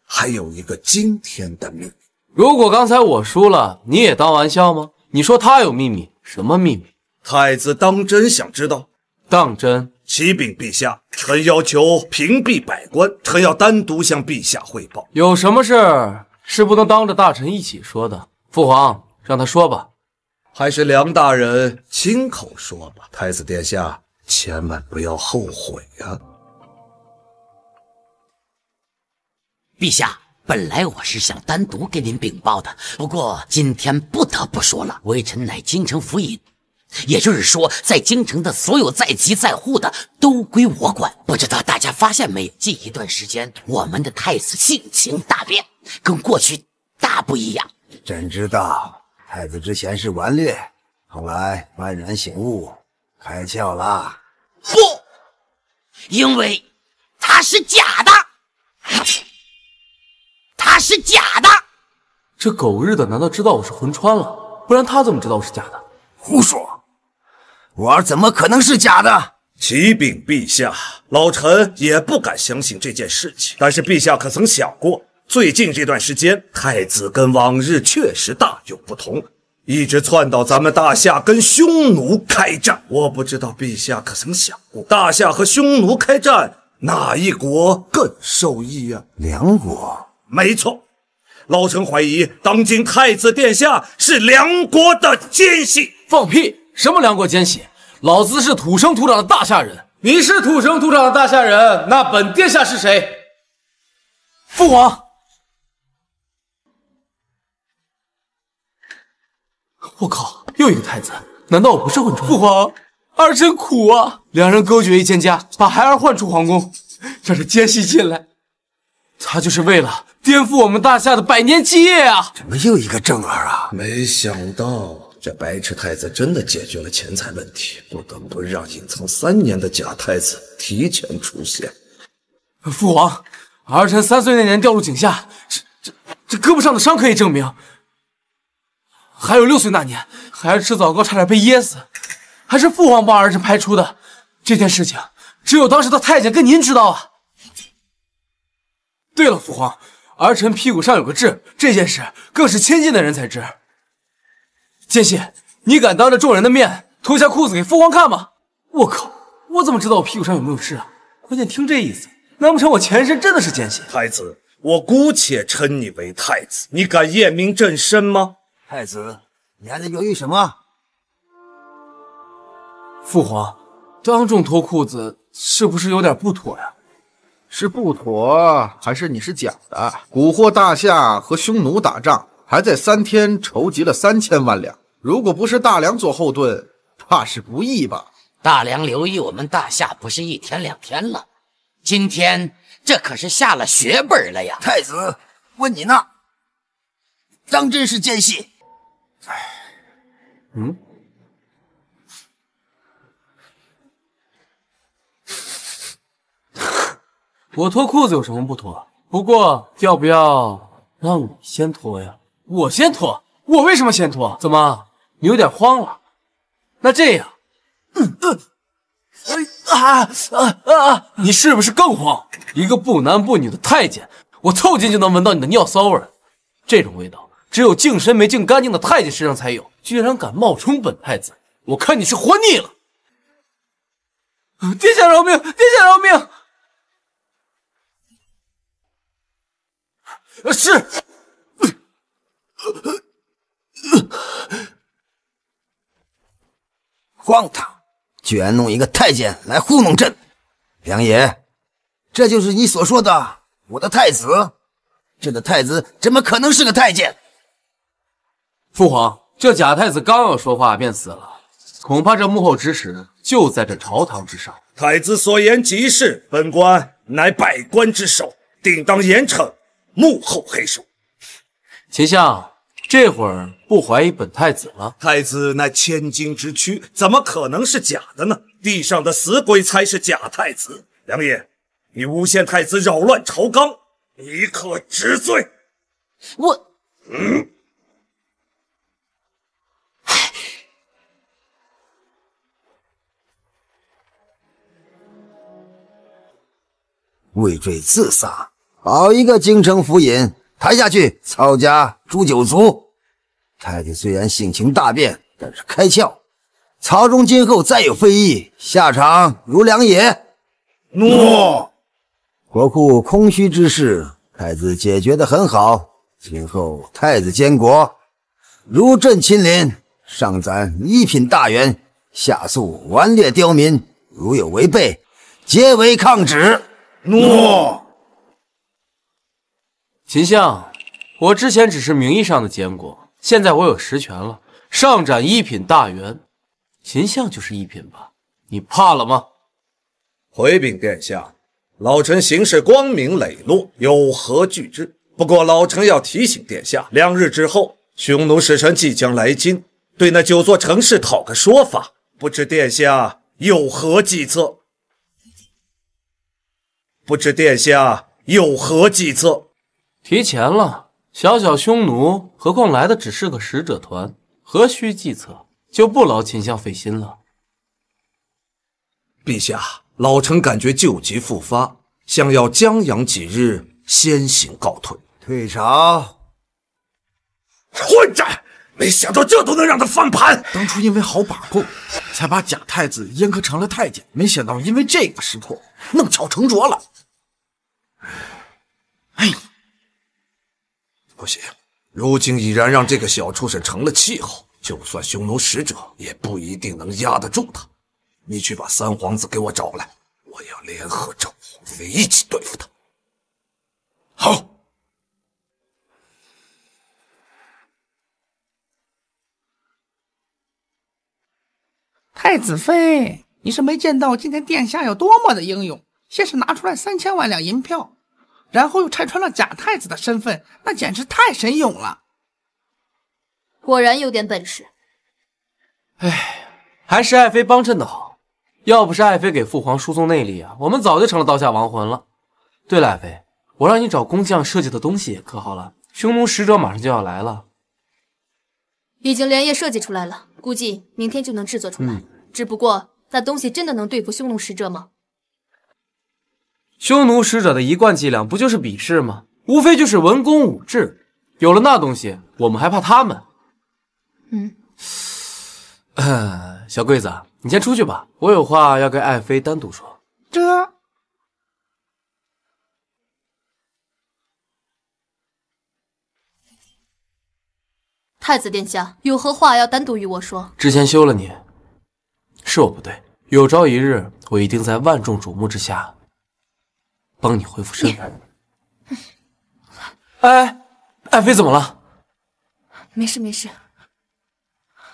还有一个惊天的秘密。如果刚才我输了，你也当玩笑吗？你说他有秘密，什么秘密？太子当真想知道？当真。启禀陛下，臣要求屏蔽百官，臣要单独向陛下汇报。有什么事是不能当着大臣一起说的？父皇，让他说吧。还是梁大人亲口说吧。太子殿下，千万不要后悔啊！陛下，本来我是想单独给您禀报的，不过今天不得不说了，微臣乃京城府尹。也就是说，在京城的所有在籍在沪的都归我管。不知道大家发现没有，近一段时间我们的太子性情大变，跟过去大不一样。朕知道太子之前是顽劣，后来幡然醒悟，开窍了。不，因为他是假的，他是假的。这狗日的难道知道我是魂穿了？不然他怎么知道我是假的？胡说！我儿怎么可能是假的？启禀陛下，老臣也不敢相信这件事情。但是陛下可曾想过，最近这段时间，太子跟往日确实大有不同，一直窜到咱们大夏跟匈奴开战。我不知道陛下可曾想过，大夏和匈奴开战，哪一国更受益呀？梁国。没错，老臣怀疑当今太子殿下是梁国的奸细。放屁！什么梁国奸细？老子是土生土长的大夏人。你是土生土长的大夏人，那本殿下是谁？父皇！我靠，又一个太子，难道我不是魂穿？父皇，儿臣苦啊！两人勾结一奸家，把孩儿唤出皇宫，让这奸细进来，他就是为了颠覆我们大夏的百年基业啊！怎么又一个正儿啊？没想到这白痴太子真的解决了钱财问题，不得不让隐藏3年的假太子提前出现。父皇，儿臣3岁那年掉入井下，这胳膊上的伤可以证明。还有6岁那年，孩儿吃枣糕差点被噎死，还是父皇把儿臣排除的。这件事情只有当时的太监跟您知道啊。对了，父皇，儿臣屁股上有个痣，这件事更是亲近的人才知。奸细，你敢当着众人的面脱下裤子给父皇看吗？我靠，我怎么知道我屁股上有没有痣啊？关键听这意思，难不成我前身真的是奸细？太子，我姑且称你为太子，你敢验明正身吗？太子，你还在犹豫什么？父皇，当众脱裤子是不是有点不妥呀？是不妥，还是你是假的？蛊惑大夏和匈奴打仗，还在3天筹集了3000万两。如果不是大梁做后盾，怕是不易吧？大梁留意我们大夏不是1天2天了，今天这可是下了血本了呀！太子，问你呢，当真是奸细？我脱裤子有什么不妥？不过要不要让你先脱呀？我先脱？我为什么先脱？怎么，你有点慌了？那这样，你是不是更慌？一个不男不女的太监，我凑近就能闻到你的尿骚味，这种味道只有净身没净干净的太监身上才有，居然敢冒充本太子，我看你是活腻了！殿下饶命！殿下饶命！是。荒唐，居然弄一个太监来糊弄朕！梁爷，这就是你所说的我的太子？这个太子怎么可能是个太监？父皇，这假太子刚要说话便死了，恐怕这幕后指使就在这朝堂之上。太子所言极是，本官乃百官之首，定当严惩幕后黑手。秦相，这会儿不怀疑本太子了？太子乃千金之躯，怎么可能是假的呢？地上的死鬼才是假太子。梁爷，你诬陷太子扰乱朝纲，你可知罪？我，畏罪自杀，好一个京城府尹！抬下去，曹家诛9族。太监虽然性情大变，但是开窍。朝中今后再有非议，下场如梁爷。诺。国库空虚之事，太子解决得很好。今后太子监国，如朕亲临，上斩1品大员，下诉顽劣刁民，如有违背，皆为抗旨。诺。秦相，我之前只是名义上的监国，现在我有实权了，上斩1品大员。秦相就是1品吧？你怕了吗？回禀殿下，老臣行事光明磊落，有何惧之？不过老臣要提醒殿下，2日之后，匈奴使臣即将来京，对那9座城市讨个说法，不知殿下有何计策？提前了，小小匈奴，何况来的只是个使者团，何须计策？就不劳秦相费心了。陛下，老臣感觉旧疾复发，想要将养几日，先行告退。退朝！混战！没想到这都能让他翻盘。当初因为好把控，才把假太子阉割成了太监，没想到因为这个识破，弄巧成拙了。哎，不行，如今已然让这个小畜生成了气候，就算匈奴使者也不一定能压得住他。你去把3皇子给我找来，我要联合赵皇妃一起对付他。好。太子妃，你是没见到今天殿下有多么的英勇，先是拿出来3000万两银票，然后又拆穿了假太子的身份，那简直太神勇了。果然有点本事。哎，还是爱妃帮衬的好，要不是爱妃给父皇输送内力啊，我们早就成了刀下亡魂了。对了，爱妃，我让你找工匠设计的东西可好了，匈奴使者马上就要来了。已经连夜设计出来了，估计明天就能制作出来。只不过那东西真的能对付匈奴使者吗？匈奴使者的一贯伎俩不就是比试吗？无非就是文攻武治，有了那东西，我们还怕他们？小桂子，你先出去吧，我有话要跟爱妃单独说。太子殿下，有何话要单独与我说？之前休了你，是我不对，有朝一日我一定在万众瞩目之下帮你恢复身份。哎，爱妃怎么了？没事没事，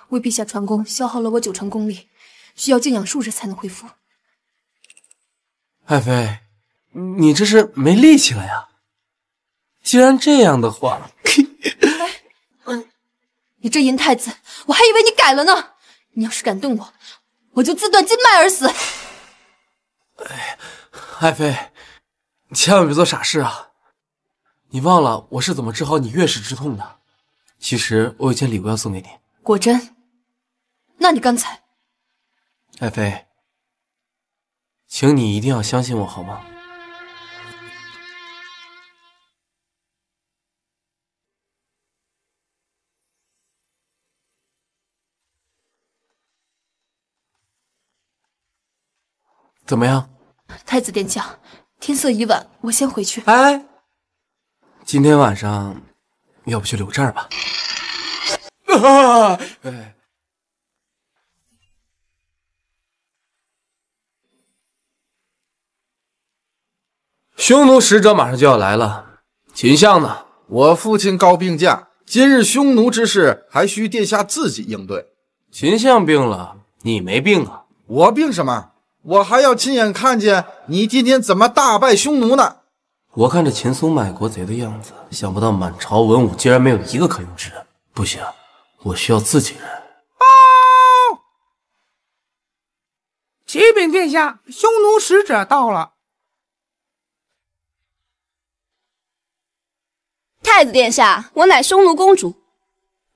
为陛下传功消耗了我9成功力，需要静养数日才能恢复。爱妃，你这是没力气了呀？既然这样的话，你这淫太子，我还以为你改了呢！你要是敢动我，我就自断筋脉而死！爱妃，你千万别做傻事啊！你忘了我是怎么治好你月事之痛的？其实我有件礼物要送给你。果真？那你刚才……爱妃，请你一定要相信我好吗？怎么样？太子殿下，天色已晚，我先回去。哎，今天晚上要不就留这儿吧。匈奴使者马上就要来了，秦相呢？我父亲告病假，今日匈奴之事还需殿下自己应对。秦相病了，你没病啊？我病什么？我还要亲眼看见你今天怎么大败匈奴呢！我看着秦松卖国贼的样子，想不到满朝文武竟然没有一个可用之人。不行，我需要自己人。报！启禀殿下，匈奴使者到了。太子殿下，我乃匈奴公主，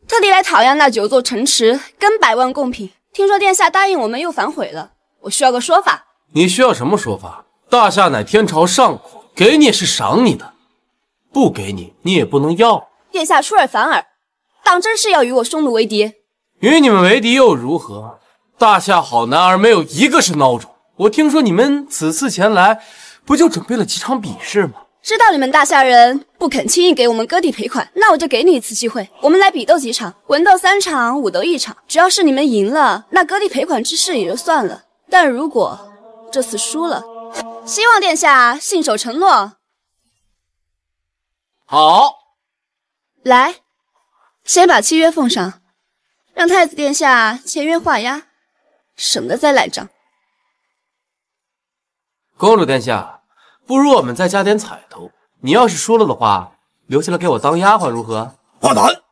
特地来讨要那9座城池跟100万贡品。听说殿下答应我们又反悔了，我需要个说法。你需要什么说法？大夏乃天朝上国，给你也是赏你的，不给你，你也不能要。殿下出尔反尔，当真是要与我匈奴为敌？与你们为敌又如何？大夏好男儿没有一个是孬种。我听说你们此次前来，不就准备了几场比试吗？知道你们大夏人不肯轻易给我们割地赔款，那我就给你一次机会，我们来比斗几场，文斗3场，武斗1场。只要是你们赢了，那割地赔款之事也就算了。但如果这次输了，希望殿下信守承诺。好，来，先把契约奉上，让太子殿下签约画押，省得再赖账。公主殿下，不如我们再加点彩头。你要是输了的话，留下来给我当丫鬟如何？大胆！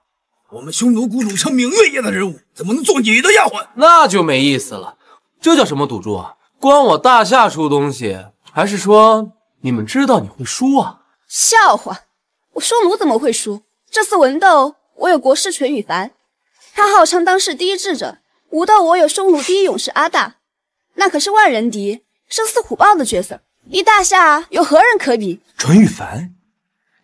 我们匈奴谷主是明月夜的人物，怎么能做你的丫鬟？那就没意思了。这叫什么赌注啊？光我大夏出东西，还是说你们知道你会输啊？笑话！我匈奴怎么会输？这次文斗，我有国师淳于凡，他号称当世第一智者；武斗，我有匈奴第一勇士阿大，那可是万人敌，生死虎豹的角色，离大夏有何人可比？淳于凡，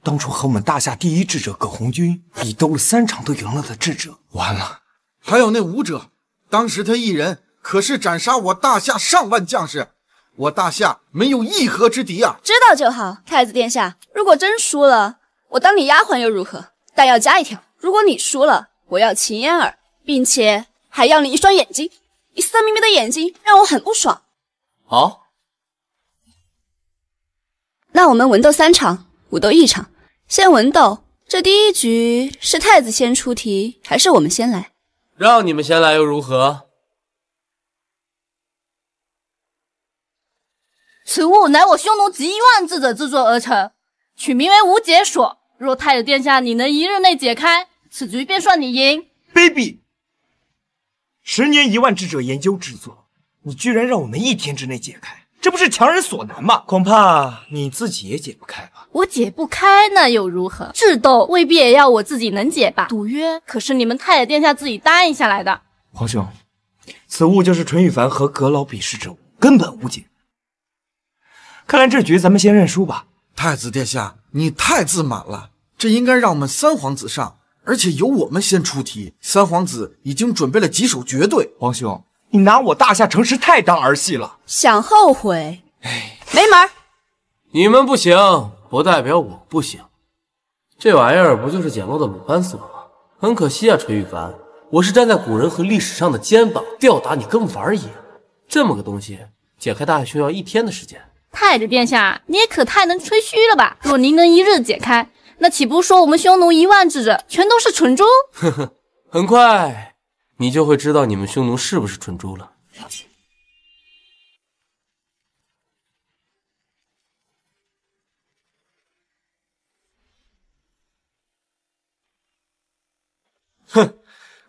当初和我们大夏第一智者葛红军比斗了3场都赢了的智者，完了。还有那武者，当时他一人可是斩杀我大夏上万将士，我大夏没有一合之敌啊！知道就好，太子殿下，如果真输了，我当你丫鬟又如何？但要加一条，如果你输了，我要秦嫣儿，并且还要你一双眼睛，你色眯眯的眼睛让我很不爽。好，那我们文斗3场，武斗1场，先文斗。这第一局是太子先出题，还是我们先来？让你们先来又如何？此物乃我匈奴及1万智者制作而成，取名为无解锁。若太子殿下你能1日内解开，此局便算你赢。卑鄙！10年1万智者研究制作，你居然让我们1天之内解开，这不是强人所难吗？恐怕你自己也解不开吧？我解不开那又如何？智斗未必也要我自己能解吧？赌约可是你们太子殿下自己答应下来的。皇兄，此物就是淳于凡和阁老比试之物，根本无解。看来这局咱们先认输吧。太子殿下，你太自满了，这应该让我们3皇子上，而且由我们先出题。3皇子已经准备了几手绝对。皇兄，你拿我大夏城池太当儿戏了，想后悔，没门儿。你们不行，不代表我不行。这玩意儿不就是简陋的鲁班锁吗？很可惜啊，淳于凡，我是站在古人和历史上的肩膀吊打你跟玩儿一样。这么个东西解开大概需要1天的时间。太子殿下，你也可太能吹嘘了吧？若您能1日解开，那岂不说我们匈奴1万智者全都是蠢猪？呵呵，很快你就会知道你们匈奴是不是蠢猪了。哼，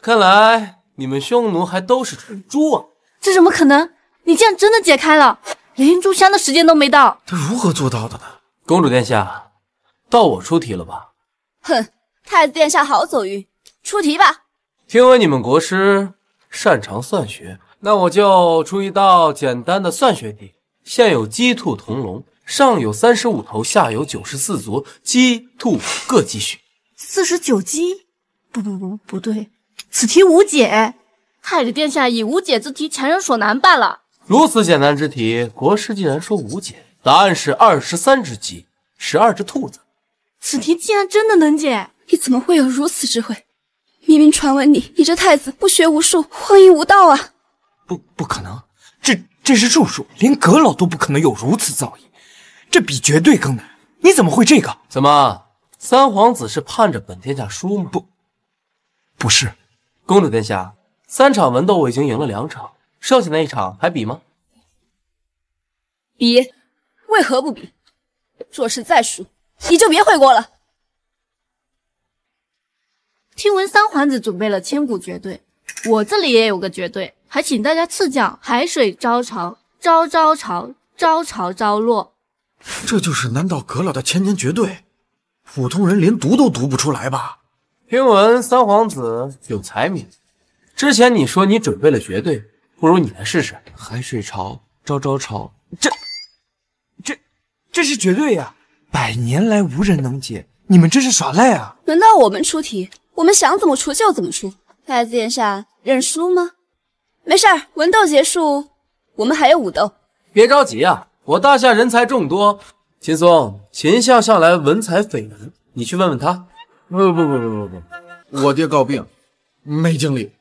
看来你们匈奴还都是蠢猪啊！这怎么可能？你竟然真的解开了，连入香的时间都没到。他如何做到的呢？公主殿下，到我出题了吧？哼，太子殿下好走运，出题吧。听闻你们国师擅长算学，那我就出一道简单的算学题。现有鸡、兔、同笼，上有35头，下有94足，鸡、兔各几许？49鸡？不对，此题无解。太子殿下以无解之题强人所难罢了。如此简单之题，国师竟然说无解，答案是23只鸡，12只兔子。此题竟然真的能解，你怎么会有如此智慧？明明传闻你这太子不学无术，荒淫无道啊！不可能，这是术数，连阁老都不可能有如此造诣，这比绝对更难。你怎么会这个？怎么，3皇子是盼着本殿下输吗？不是，公主殿下，3场文斗我已经赢了2场，剩下那1场还比吗？比，为何不比？若是再输，你就别回国了。听闻3皇子准备了千古绝对，我这里也有个绝对，还请大家赐教：海水招潮，朝朝潮，朝潮朝落。这就是难倒阁老的千年绝对，普通人连读都读不出来吧？听闻3皇子有才名，之前你说你准备了绝对，不如你来试试。海水潮，朝朝潮，这是绝对呀！100年来无人能解，你们这是耍赖啊！轮到我们出题，我们想怎么出就怎么出。太子殿下认输吗？没事儿，文斗结束，我们还有武斗。别着急啊，我大夏人才众多。秦松，秦相向来文采斐然，你去问问他。不，我爹告病，没精力。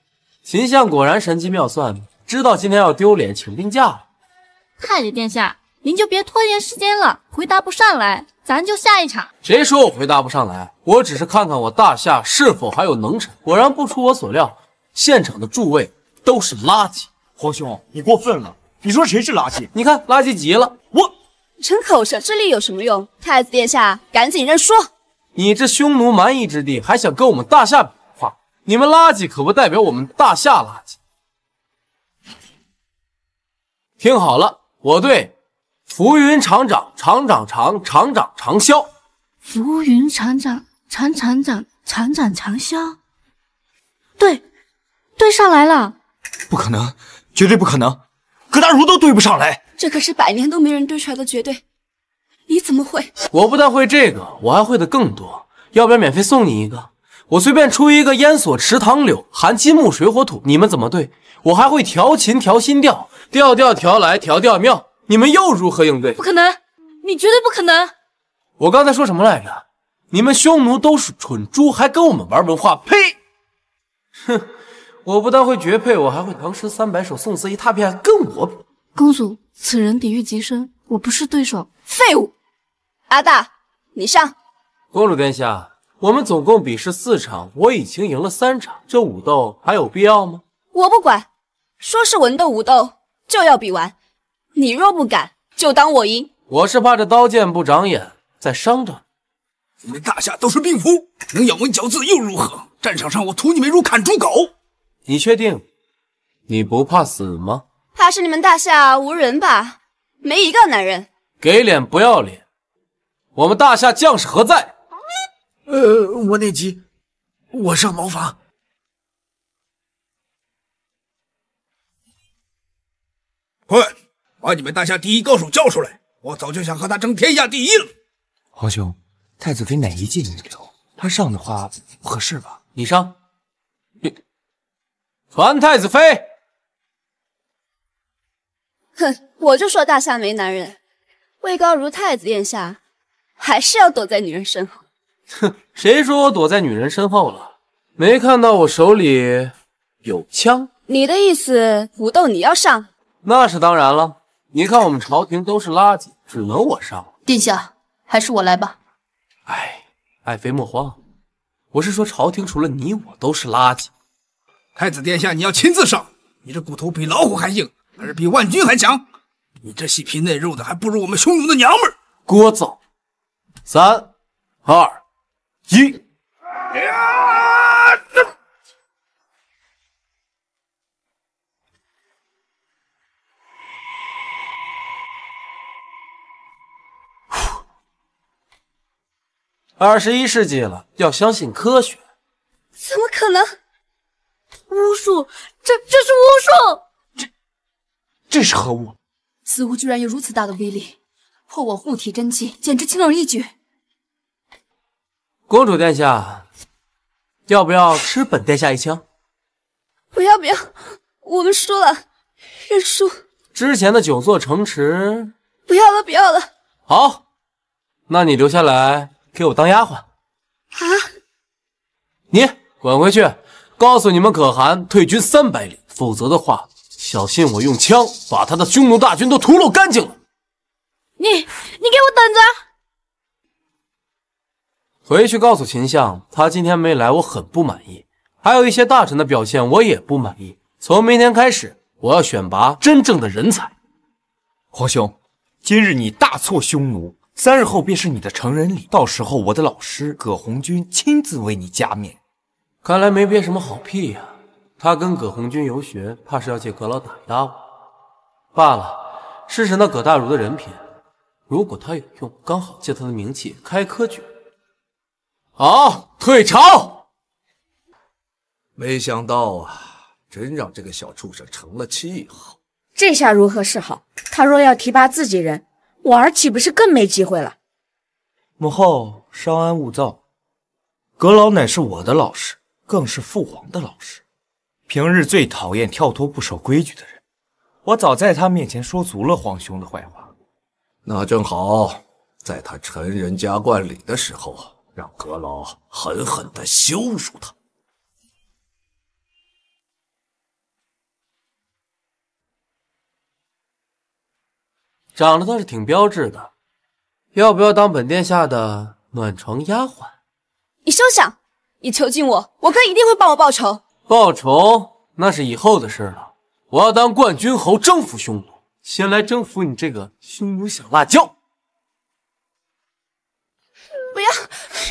秦相果然神机妙算，知道今天要丢脸，请病假了。太子殿下，您就别拖延时间了，回答不上来，咱就下一场。谁说我回答不上来？我只是看看我大夏是否还有能臣。果然不出我所料，现场的诸位都是垃圾。皇兄，你过分了！你说谁是垃圾？你看，垃圾极了。逞口舌之力有什么用？太子殿下，赶紧认输！你这匈奴蛮夷之地，还想跟我们大夏比划？你们垃圾可不代表我们大夏垃圾。听好了，我对浮云厂长厂长长萧。浮云厂长长萧。对上来了。不可能，绝对不可能，葛大儒都对不上来。这可是100年都没人对出来的绝对，你怎么会？我不但会这个，我还会的更多。要不要免费送你一个？我随便出一个烟锁池塘柳，含金木水火土，你们怎么对？我还会调琴调心调，调调调来调调妙，你们又如何应对？不可能，你绝对不可能！我刚才说什么来着？你们匈奴都是蠢猪，还跟我们玩文化？呸！哼！我不但会绝配，我还会唐诗300首，宋词一大片，跟我比。公主，此人底蕴极深，我不是对手。废物！阿大，你上。公主殿下，我们总共比试4场，我已经赢了3场，这武斗还有必要吗？我不管，说是文斗武斗就要比完，你若不敢，就当我赢。我是怕这刀剑不长眼，再伤着你们大夏都是病夫，能咬文嚼字又如何？战场上我屠你们如砍猪狗。你确定你不怕死吗？怕是你们大夏无人吧？没一个男人。给脸不要脸！我们大夏将士何在？我内急，我上茅房。快，把你们大夏第一高手叫出来！我早就想和他争天下第一了。皇兄，太子妃哪一届你留？他上的话不合适吧？你上。传太子妃。哼，我就说大夏没男人，位高如太子殿下，还是要躲在女人身后。哼，谁说我躲在女人身后了？没看到我手里有枪？你的意思，武斗你要上？那是当然了。你看我们朝廷都是垃圾，只能我上。殿下，还是我来吧。哎，爱妃莫慌，我是说朝廷除了你我都是垃圾。太子殿下，你要亲自上！你这骨头比老虎还硬，还是比万军还强？你这细皮嫩肉的，还不如我们匈奴的娘们儿！聒噪！3、2、1！21世纪了，要相信科学。怎么可能？巫术，这是巫术！这是何物？此物居然有如此大的威力，破我护体真气，简直轻而易举。公主殿下，要不要吃本殿下一枪？不要，我们输了，认输。之前的9座城池，不要了。好，那你留下来给我当丫鬟。啊！你滚回去，告诉你们可汗退军300里，否则的话，小心我用枪把他的匈奴大军都屠戮干净了。你给我等着！回去告诉秦相，他今天没来，我很不满意。还有一些大臣的表现，我也不满意。从明天开始，我要选拔真正的人才。皇兄，今日你大挫匈奴，3日后便是你的成人礼，到时候我的老师葛红军亲自为你加冕。看来没憋什么好屁呀！他跟葛红军游学，怕是要借葛老打压我。罢了，试试那葛大儒的人品，如果他有用，刚好借他的名气开科举。好，退朝。没想到啊，真让这个小畜生成了气候。这下如何是好？他若要提拔自己人，我儿岂不是更没机会了？母后稍安勿躁，葛老乃是我的老师，更是父皇的老师。平日最讨厌跳脱不守规矩的人，我早在他面前说足了皇兄的坏话。那正好，在他成人加冠礼的时候，让葛老狠狠地羞辱他。长得倒是挺标致的，要不要当本殿下的暖床丫鬟？你休想！你囚禁我，我哥一定会帮我报仇。报仇那是以后的事了。我要当冠军侯，征服匈奴。先来征服你这个匈奴小辣椒！不要，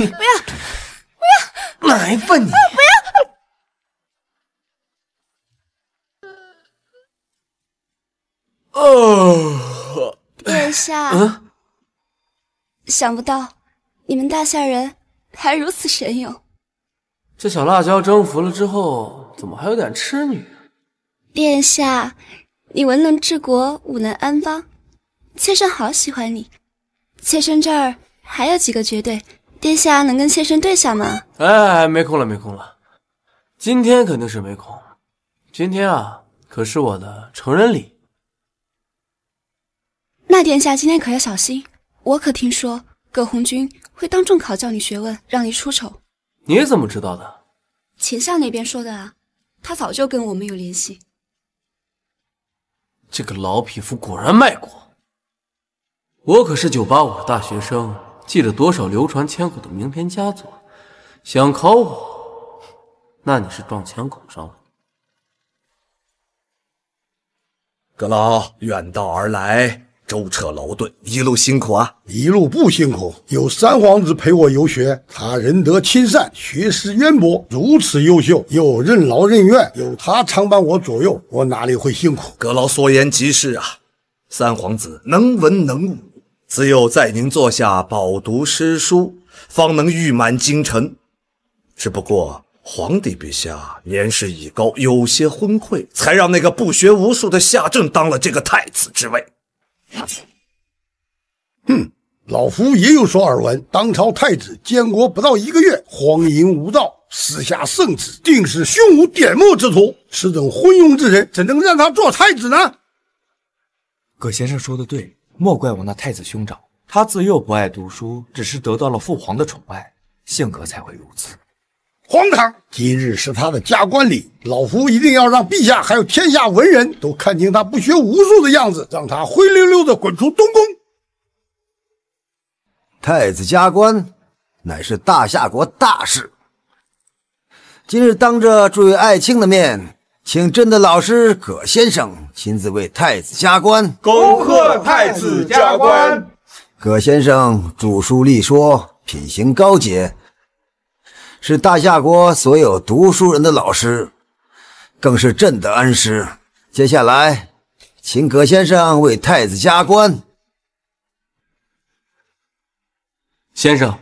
不要，来吧你！不要！哦，殿下，想不到你们大夏人还如此神勇。这小辣椒征服了之后，怎么还有点痴女？殿下，你文能治国，武能安邦，妾身好喜欢你。妾身这儿还有几个绝对，殿下能跟妾身对下吗？哎，没空了，没空了。今天肯定是没空。今天啊，可是我的成人礼。那殿下今天可要小心，我可听说葛红军会当众考教你学问，让你出丑。你怎么知道的？秦相那边说的啊，他早就跟我们有联系。这个老匹夫果然卖国。我可是985的大学生，记了多少流传千古的名篇佳作，想考我，那你是撞枪口上了。阁老远道而来，舟车劳顿，一路辛苦啊！一路不辛苦，有三皇子陪我游学，他仁德亲善，学识渊博，如此优秀，又任劳任怨，有他常伴我左右，我哪里会辛苦？阁老所言极是啊，三皇子能文能武，只有在您座下饱读诗书，方能誉满京城。只不过皇帝陛下年事已高，有些昏聩，才让那个不学无术的夏正当了这个太子之位。老夫也有所耳闻，当朝太子监国不到1个月，荒淫无道，私下圣旨，定是胸无点墨之徒。此等昏庸之人，怎能让他做太子呢？葛先生说的对，莫怪我那太子兄长，他自幼不爱读书，只是得到了父皇的宠爱，性格才会如此。荒唐！今日是他的加冠礼，老夫一定要让陛下还有天下文人都看清他不学无术的样子，让他灰溜溜的滚出东宫。太子加冠乃是大夏国大事，今日当着诸位爱卿的面，请朕的老师葛先生亲自为太子加冠。恭贺太子加冠！葛先生著书立说，品行高洁，是大夏国所有读书人的老师，更是朕的恩师。接下来，请葛先生为太子加冠。先生，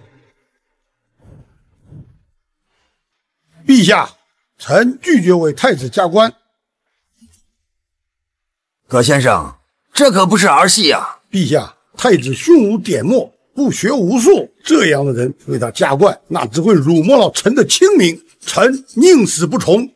陛下，臣拒绝为太子加冠。葛先生，这可不是儿戏啊！陛下，太子胸无点墨，不学无术，这样的人为他加冠，那只会辱没了臣的清明，臣宁死不从。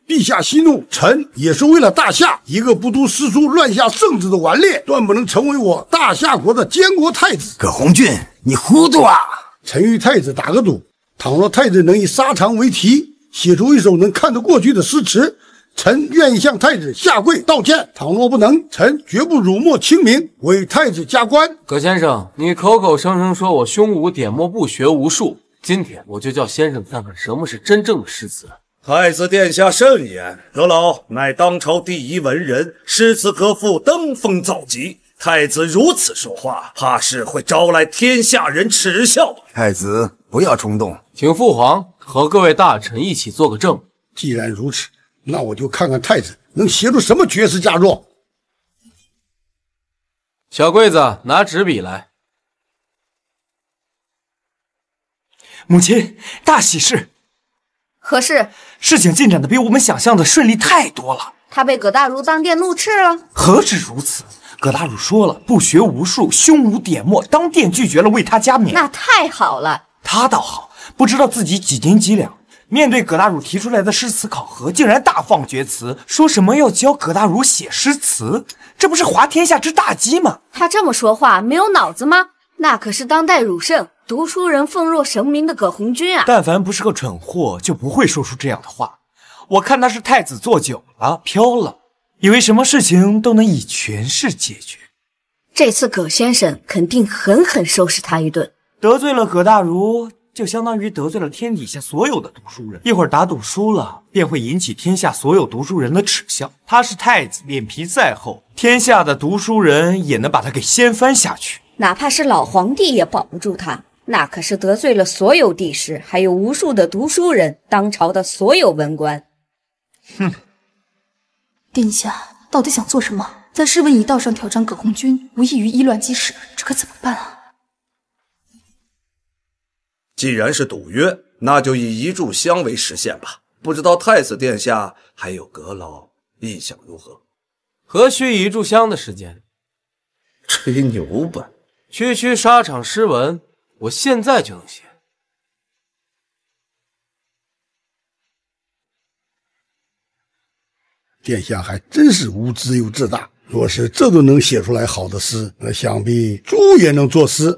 陛下息怒，臣也是为了大夏，一个不读诗书乱下圣旨的顽劣，断不能成为我大夏国的监国太子。葛红俊，你糊涂啊！臣与太子打个赌，倘若太子能以沙场为题，写出一首能看得过去的诗词，臣愿意向太子下跪道歉。倘若不能，臣绝不辱没清明，为太子加冠。葛先生，你口口声声说我胸无点墨，不学无术，今天我就叫先生看看什么是真正的诗词。太子殿下慎言，阁老乃当朝第一文人，诗词歌赋登峰造极。太子如此说话，怕是会招来天下人耻笑。太子不要冲动，请父皇和各位大臣一起做个证。既然如此，那我就看看太子能写出什么绝世佳作。小桂子，拿纸笔来。母亲，大喜事！何事？事情进展的比我们想象的顺利太多了。他被葛大儒当殿怒斥了？何止如此，葛大儒说了，不学无术，胸无点墨，当殿拒绝了为他加冕。那太好了。他倒好，不知道自己几斤几两。面对葛大儒提出来的诗词考核，竟然大放厥词，说什么要教葛大儒写诗词，这不是滑天下之大稽吗？他这么说话没有脑子吗？那可是当代儒圣，读书人奉若神明的葛红军啊！但凡不是个蠢货，就不会说出这样的话。我看他是太子坐久了，飘了，以为什么事情都能以权势解决。这次葛先生肯定狠狠收拾他一顿。得罪了葛大儒，就相当于得罪了天底下所有的读书人。一会儿打赌输了，便会引起天下所有读书人的耻笑。他是太子，脸皮再厚，天下的读书人也能把他给掀翻下去。哪怕是老皇帝也保不住他。那可是得罪了所有帝室，还有无数的读书人，当朝的所有文官。哼！殿下到底想做什么？在诗文一道上挑战葛红军，无异于以卵击石，这可怎么办啊？既然是赌约，那就以一炷香为实现吧。不知道太子殿下还有阁老意想如何？何须一炷香的时间？吹牛吧！区沙场诗文，我现在就能写。殿下还真是无知又自大。若是这都能写出来好的诗，那想必猪也能作诗。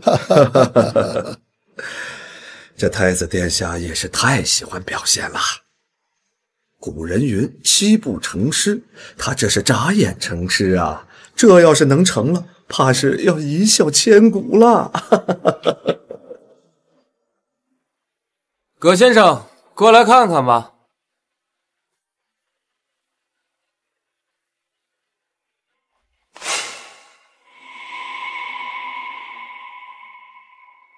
这太子殿下也是太喜欢表现了。古人云七步成诗，他这是眨眼成诗啊！这要是能成了，怕是要一笑千古了。葛先生，过来看看吧。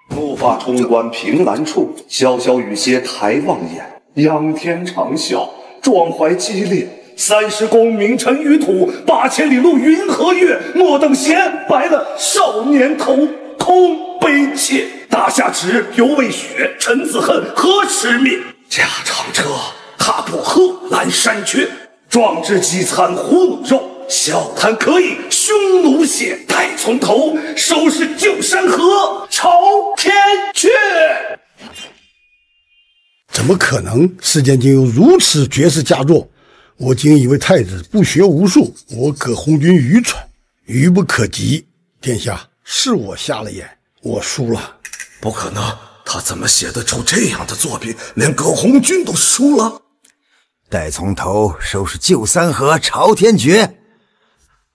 怒发冲冠凭栏处，潇潇雨歇抬望眼。仰天长啸，壮怀激烈。30功名尘与土，8000里路云和月。莫等闲，白了少年头，空悲切。大夏时犹未雪，臣子恨何时灭？驾长车，踏破贺兰山缺。壮志饥餐胡虏肉，笑谈可以匈奴血。待从头，收拾旧山河，朝天阙。怎么可能？世间竟有如此绝世佳作！我竟以为太子不学无术，我葛红军愚蠢，愚不可及。殿下，是我瞎了眼，我输了。不可能，他怎么写得出这样的作品？连葛红军都输了。待从头，收拾旧山河，朝天阙。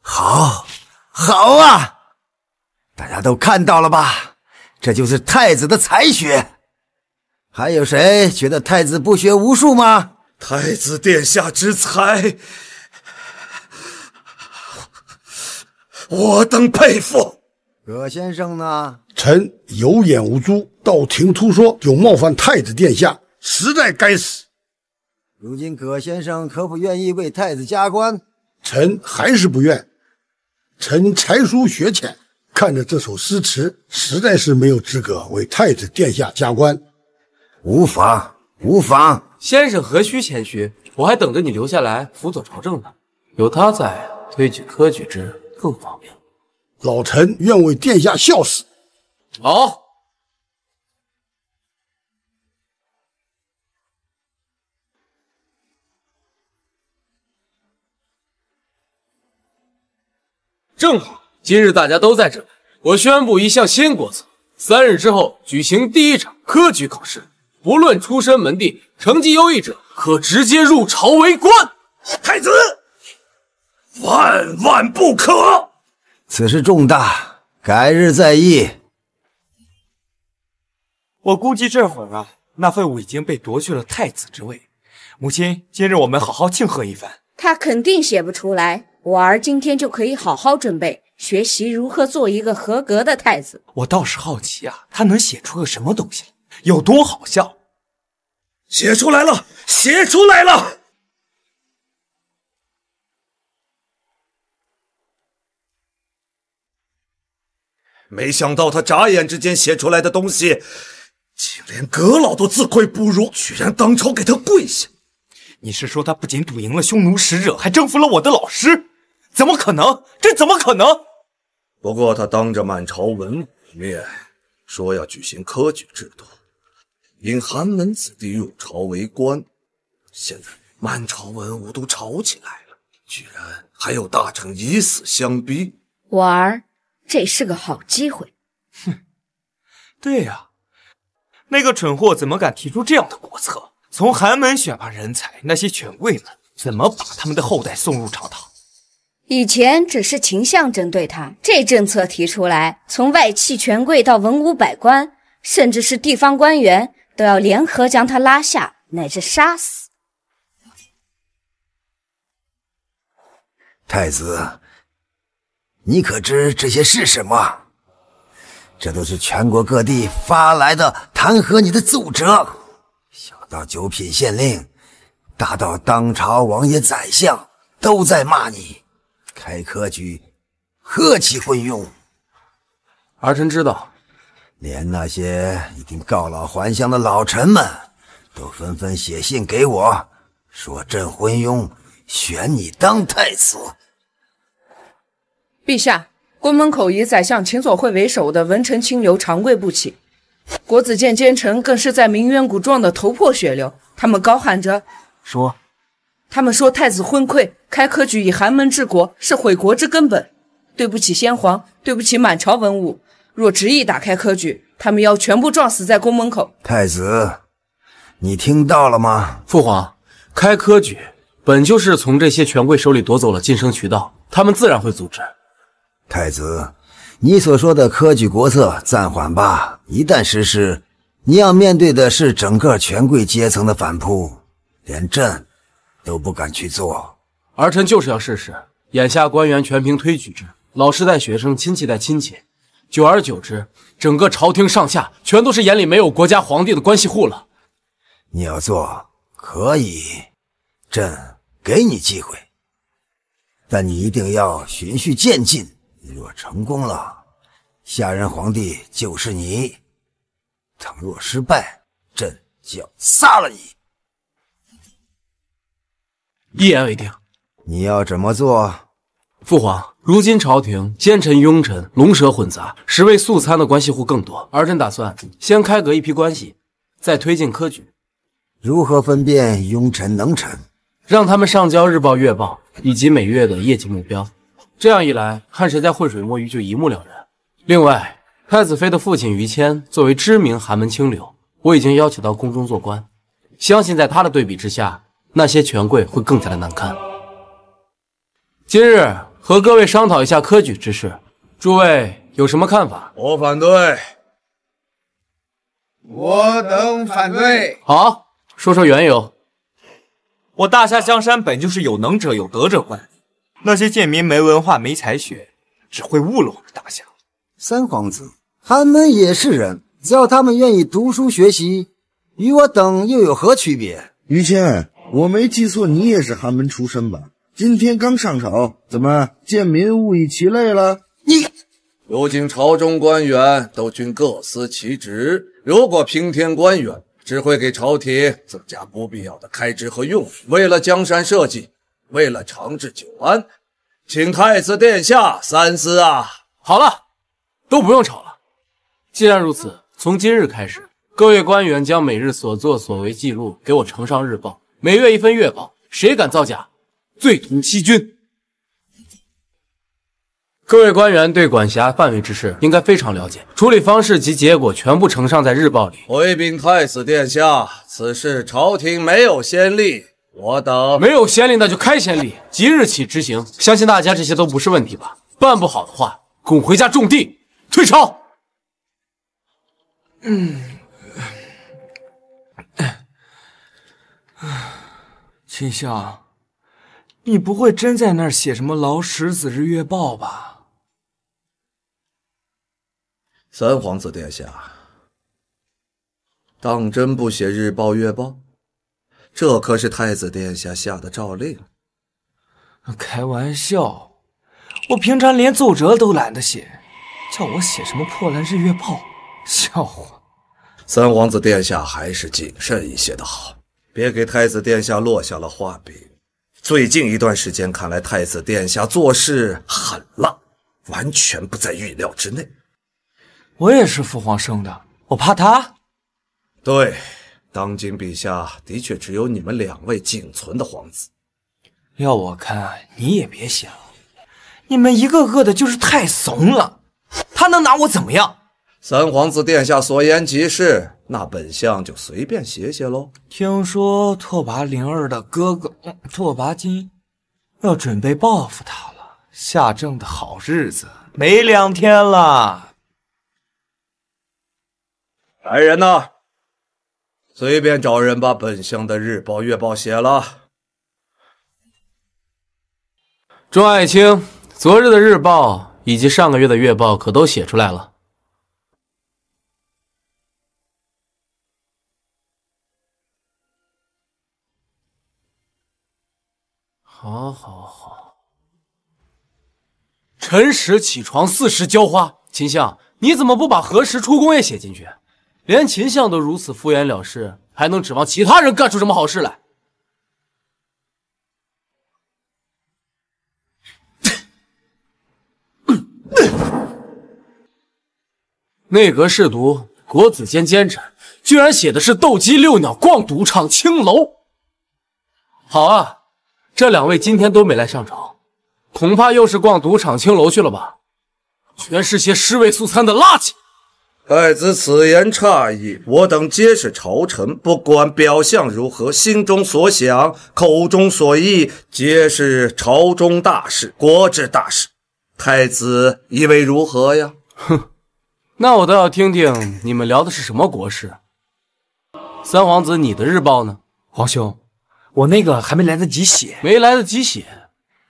好，好啊！大家都看到了吧？这就是太子的才学。还有谁觉得太子不学无术吗？太子殿下之才，我等佩服。葛先生呢？臣有眼无珠，道听途说就冒犯太子殿下，实在该死。如今葛先生可不愿意为太子加官？臣还是不愿。臣才疏学浅，看着这首诗词，实在是没有资格为太子殿下加官。无妨，无妨。先生何须谦虚，我还等着你留下来辅佐朝政呢。有他在，推举科举制更方便。老臣愿为殿下效死。好。正好，今日大家都在这里，我宣布一项新国策：3日之后举行第一场科举考试，不论出身门第，成绩优异者可直接入朝为官。太子，万万不可！此事重大，改日再议。我估计这会儿啊，那废物已经被夺去了太子之位。母亲，今日我们好好庆贺一番。他肯定写不出来，我儿今天就可以好好准备，学习如何做一个合格的太子。我倒是好奇啊，他能写出个什么东西来，有多好笑？写出来了，写出来了！没想到他眨眼之间写出来的东西，竟连阁老都自愧不如，居然当朝给他跪下。你是说他不仅赌赢了匈奴使者，还征服了我的老师？怎么可能？这怎么可能？不过他当着满朝文武面说要举行科举制度，引寒门子弟入朝为官，现在满朝文武都吵起来了，居然还有大臣以死相逼。我儿，这是个好机会。哼，对呀，那个蠢货怎么敢提出这样的国策？从寒门选拔人才，那些权贵们怎么把他们的后代送入朝堂？以前只是秦相针对他，这政策提出来，从外戚权贵到文武百官，甚至是地方官员，都要联合将他拉下，乃至杀死。太子，你可知这些是什么？这都是全国各地发来的弹劾你的奏折，小到九品县令，大到当朝王爷宰相，都在骂你开科举何其昏庸。儿臣知道。连那些已经告老还乡的老臣们都纷纷写信给我，说朕昏庸，选你当太子。陛下，宫门口以宰相秦所会为首的文臣清流长跪不起，国子监奸臣更是在鸣冤谷撞得头破血流。他们高喊着说：“他们说太子昏聩，开科举以寒门治国是毁国之根本。对不起先皇，对不起满朝文武。若执意打开科举，他们要全部撞死在宫门口。”太子，你听到了吗？父皇，开科举本就是从这些权贵手里夺走了晋升渠道，他们自然会阻止。太子，你所说的科举国策暂缓吧，一旦实施，你要面对的是整个权贵阶层的反扑，连朕都不敢去做。儿臣就是要试试，眼下官员全凭推举制，老师带学生，亲戚带亲戚，久而久之，整个朝廷上下全都是眼里没有国家皇帝的关系户了。你要做可以，朕给你机会，但你一定要循序渐进。若成功了，下任皇帝就是你；倘若失败，朕就要杀了你。一言为定。你要怎么做？父皇，如今朝廷奸臣庸臣龙蛇混杂，实为素餐的关系户更多。儿臣打算先开革一批关系，再推进科举。如何分辨庸臣能臣？让他们上交日报、月报以及每月的业绩目标。这样一来，看谁在浑水摸鱼就一目了然。另外，太子妃的父亲于谦作为知名寒门清流，我已经邀请到宫中做官，相信在他的对比之下，那些权贵会更加的难堪。今日和各位商讨一下科举之事，诸位有什么看法？我反对。我等反对。好，说说缘由。我大夏江山本就是有能者有德者冠，那些贱民没文化没才学，只会误了我们大夏。三皇子，寒门也是人，只要他们愿意读书学习，与我等又有何区别？于谦，我没记错，你也是寒门出身吧？今天刚上朝，怎么贱民误以其类了？你如今朝中官员都均各司其职，如果平添官员，只会给朝廷增加不必要的开支和用费。为了江山社稷，为了长治久安，请太子殿下三思啊！好了，都不用吵了。既然如此，从今日开始，各位官员将每日所作所为记录给我呈上日报，每月一份月报，谁敢造假，罪同欺君。各位官员对管辖范围之事应该非常了解，处理方式及结果全部呈上在日报里。回禀太子殿下，此事朝廷没有先例，我等没有先例，那就开先例，即日起执行。相信大家这些都不是问题吧？办不好的话，滚回家种地，退朝。秦相，你不会真在那儿写什么劳什子日月报吧？三皇子殿下，当真不写日报月报？这可是太子殿下下的诏令。开玩笑，我平常连奏折都懒得写，叫我写什么破烂日月报？笑话！三皇子殿下还是谨慎一些的好，别给太子殿下落下了话柄。最近一段时间看来，太子殿下做事狠辣，完全不在预料之内。我也是父皇生的，我怕他。对，当今陛下的确只有你们两位仅存的皇子。要我看，你也别想，你们一个个的就是太怂了，他能拿我怎么样？三皇子殿下所言极是，那本相就随便写写喽。听说拓跋灵儿的哥哥拓跋金要准备报复他了，下政的好日子没2天了。来人呐，随便找人把本相的日报月报写了。众爱卿，昨日的日报以及上个月的月报可都写出来了。好，好，好。辰时起床，4时浇花。秦相，你怎么不把何时出宫也写进去？连秦相都如此敷衍了事，还能指望其他人干出什么好事来？内阁侍读国子监奸臣，居然写的是斗鸡遛鸟逛赌场青楼。好啊，这2位今天都没来上朝，恐怕又是逛赌场青楼去了吧？全是些尸位素餐的垃圾。太子此言差矣，我等皆是朝臣，不管表象如何，心中所想，口中所意，皆是朝中大事，国之大事。太子以为如何呀？哼，那我倒要听听你们聊的是什么国事。三皇子，你的日报呢？皇兄，我那个还没来得及写。没来得及写？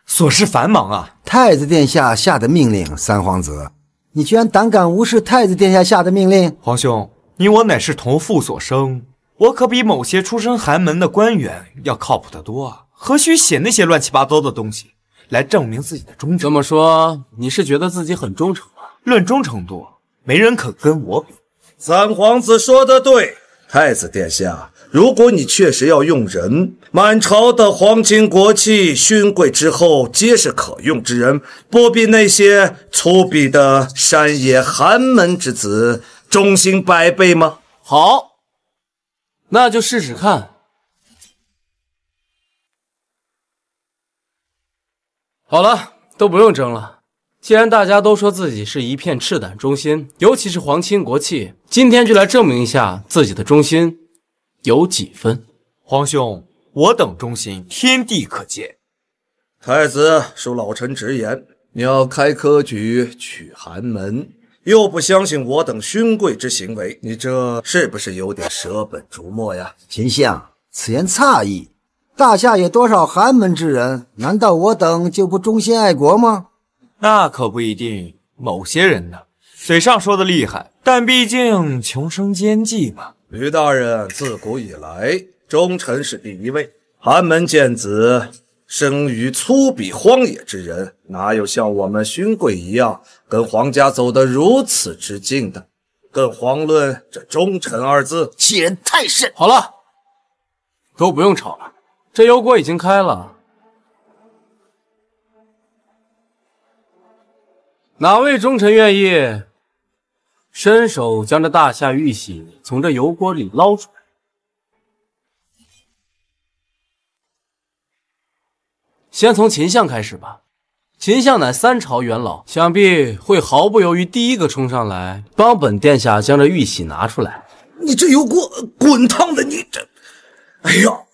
琐事繁忙啊。太子殿下下的命令，三皇子，你居然胆敢无视太子殿下下的命令？皇兄，你我乃是同父所生，我可比某些出身寒门的官员要靠谱得多啊，何须写那些乱七八糟的东西来证明自己的忠诚？这么说，你是觉得自己很忠诚吗？论忠诚度，没人可跟我比。三皇子说得对，太子殿下，如果你确实要用人，满朝的皇亲国戚、勋贵之后皆是可用之人，不比那些粗鄙的山野寒门之子忠心百倍吗？好，那就试试看。好了，都不用争了。既然大家都说自己是一片赤胆忠心，尤其是皇亲国戚，今天就来证明一下自己的忠心有几分。皇兄，我等忠心天地可见。太子，恕老臣直言，你要开科举取寒门，又不相信我等勋贵之行为，你这是不是有点舍本逐末呀？秦相，此言差矣。大夏有多少寒门之人？难道我等就不忠心爱国吗？那可不一定，某些人呢，嘴上说的厉害，但毕竟穷生奸计嘛。吕大人，自古以来，忠臣是第一位。寒门贱子，生于粗鄙荒野之人，哪有像我们勋贵一样，跟皇家走得如此之近的？更遑论这忠臣二字，欺人太甚！好了，都不用吵了，这油锅已经开了。哪位忠臣愿意伸手将这大夏玉玺从这油锅里捞出来？先从秦相开始吧。秦相乃3朝元老，想必会毫不犹豫第一个冲上来，帮本殿下将这玉玺拿出来。你这油锅滚烫的，你这……哎呀，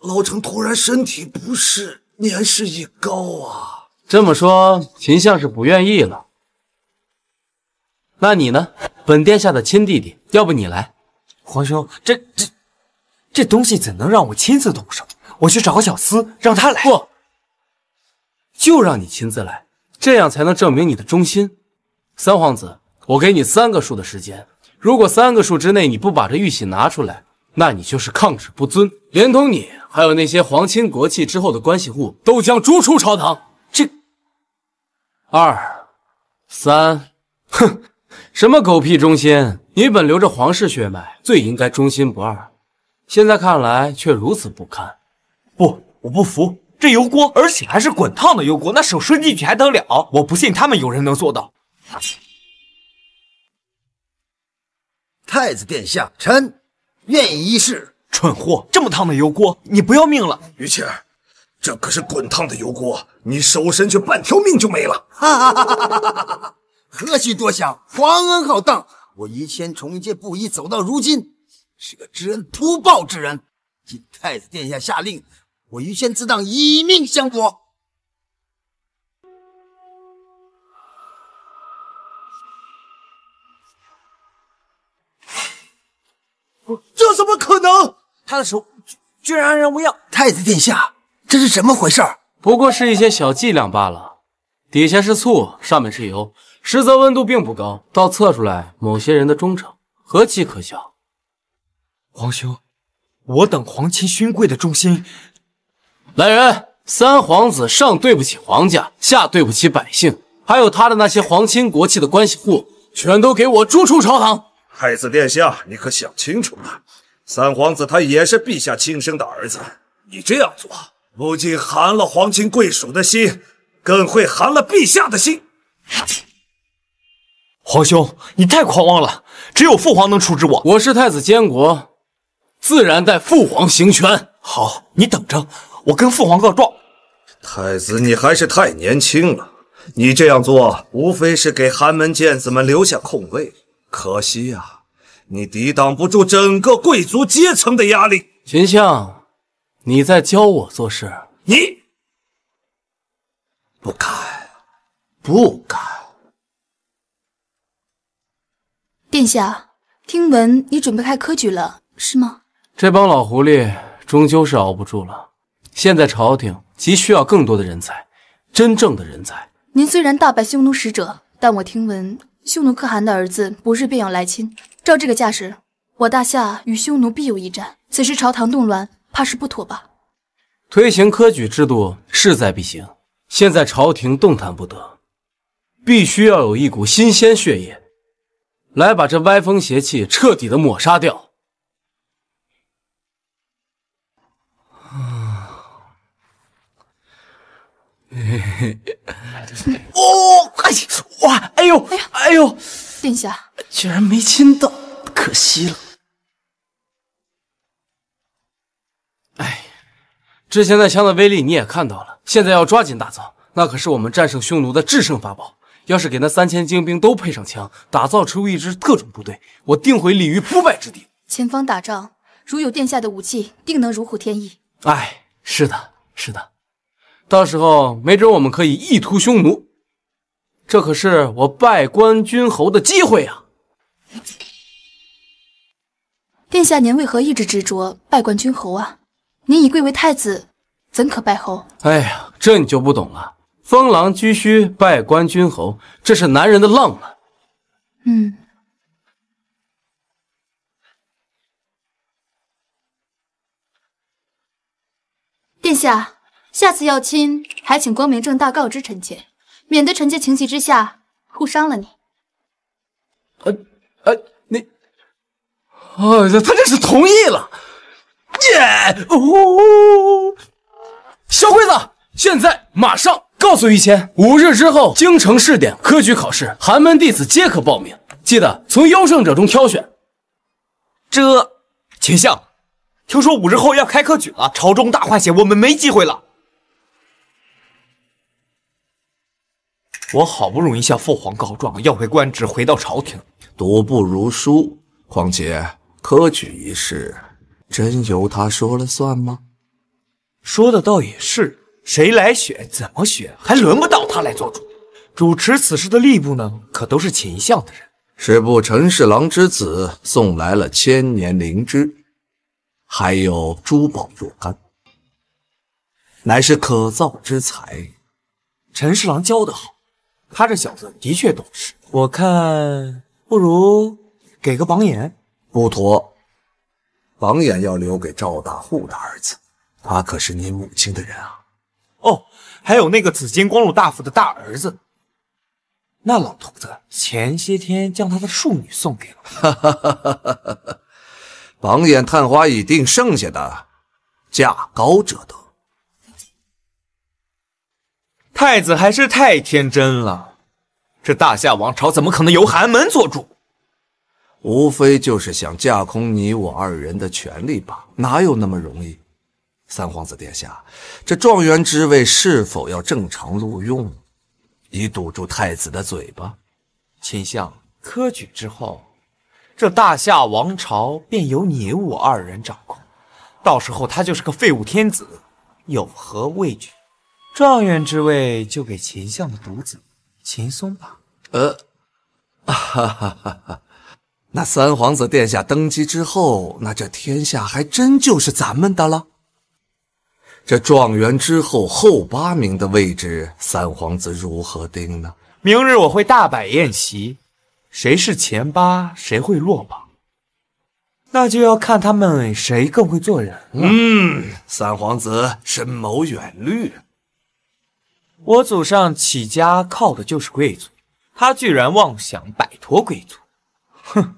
老臣突然身体不适，年事已高啊。这么说，秦相是不愿意了。那你呢？本殿下的亲弟弟，要不你来？皇兄，这东西怎能让我亲自动手？我去找个小厮，让他来。不，就让你亲自来，这样才能证明你的忠心。三皇子，我给你3个数的时间，如果3个数之内你不把这玉玺拿出来，那你就是抗旨不遵，连同你还有那些皇亲国戚之后的关系户都将逐出朝堂。这2、3，哼，什么狗屁忠心！你本流着皇室血脉，最应该忠心不二，现在看来却如此不堪。不，我不服！这油锅，而且还是滚烫的油锅，那手伸进去还得了？我不信他们有人能做到。太子殿下，臣愿意一试。蠢货，这么烫的油锅，你不要命了？于谦，这可是滚烫的油锅，你手伸去半条命就没了。哈哈哈哈哈！何须多想，皇恩浩荡，我于谦从一介布衣走到如今，是个知恩图报之人。今太子殿下下令，我于谦自当以命相搏。这怎么可能？他的手居然让我要！太子殿下，这是怎么回事？不过是一些小伎俩罢了。底下是醋，上面是油，实则温度并不高，倒测出来某些人的忠诚，何其可笑！皇兄，我等皇亲勋贵的忠心来人，三皇子上对不起皇家，下对不起百姓，还有他的那些皇亲国戚的关系户，全都给我逐出朝堂。太子殿下，你可想清楚了，三皇子他也是陛下亲生的儿子，你这样做不仅寒了皇亲贵属的心，更会寒了陛下的心。皇兄，你太狂妄了，只有父皇能处置我。我是太子监国，自然代父皇行权。好，你等着，我跟父皇告状。太子，你还是太年轻了，你这样做无非是给寒门贱子们留下空位，可惜啊，你抵挡不住整个贵族阶层的压力。秦相，你在教我做事？你不敢，不敢。殿下，听闻你准备开科举了，是吗？这帮老狐狸终究是熬不住了。现在朝廷急需要更多的人才，真正的人才。您虽然大败匈奴使者，但我听闻匈奴可汗的儿子不日便要来侵，照这个架势，我大夏与匈奴必有一战。此时朝堂动乱，怕是不妥吧？推行科举制度势在必行，现在朝廷动弹不得，必须要有一股新鲜血液，来把这歪风邪气彻底的抹杀掉。哦，哇，哎呦，哎呦，殿下，居然没亲到，可惜了。哎，之前那枪的威力你也看到了，现在要抓紧打造，那可是我们战胜匈奴的制胜法宝。要是给那3000精兵都配上枪，打造出一支特种部队，我定会立于不败之地。前方打仗，如有殿下的武器，定能如虎添翼。哎，是的，是的。到时候没准我们可以一突匈奴，这可是我拜官君侯的机会啊！殿下，您为何一直执着拜官君侯啊？您已贵为太子，怎可拜侯？哎呀，这你就不懂了。封狼居胥，拜官君侯，这是男人的浪漫。殿下，下次要亲，还请光明正大告知臣妾，免得臣妾情急之下误伤了你。你，他这是同意了，耶！小鬼子，现在马上告诉于谦，5日之后京城试点科举考试，寒门弟子皆可报名，记得从优胜者中挑选。秦相，听说5日后要开科举了，朝中大换血，我们没机会了。我好不容易向父皇告状，要回官职，回到朝廷，读不如书。况且科举一事，真由他说了算吗？说的倒也是，谁来选，怎么选，还轮不到他来做主。主持此事的吏部呢，可都是秦相的人。是部陈侍郎之子送来了千年灵芝，还有珠宝若干，乃是可造之才。陈侍郎教得好，他这小子的确懂事。我看不如给个榜眼。不妥，榜眼要留给赵大户的儿子，他可是您母亲的人啊。哦，还有那个紫金光禄大夫的大儿子，那老头子前些天将他的庶女送给了。榜眼探花已定，剩下的价高者得。太子还是太天真了，这大夏王朝怎么可能由寒门做主？无非就是想架空你我2人的权利吧，哪有那么容易？三皇子殿下，这状元之位是否要正常录用，以堵住太子的嘴巴？秦相，科举之后，这大夏王朝便由你我2人掌控，到时候他就是个废物天子，有何畏惧？状元之位就给秦相的独子秦松吧。那三皇子殿下登基之后，那这天下还真就是咱们的了。这状元之后后8名的位置，三皇子如何定呢？明日我会大摆宴席，谁是前8，谁会落榜。那就要看他们谁更会做人了。三皇子深谋远虑。我祖上起家靠的就是贵族，他居然妄想摆脱贵族，哼，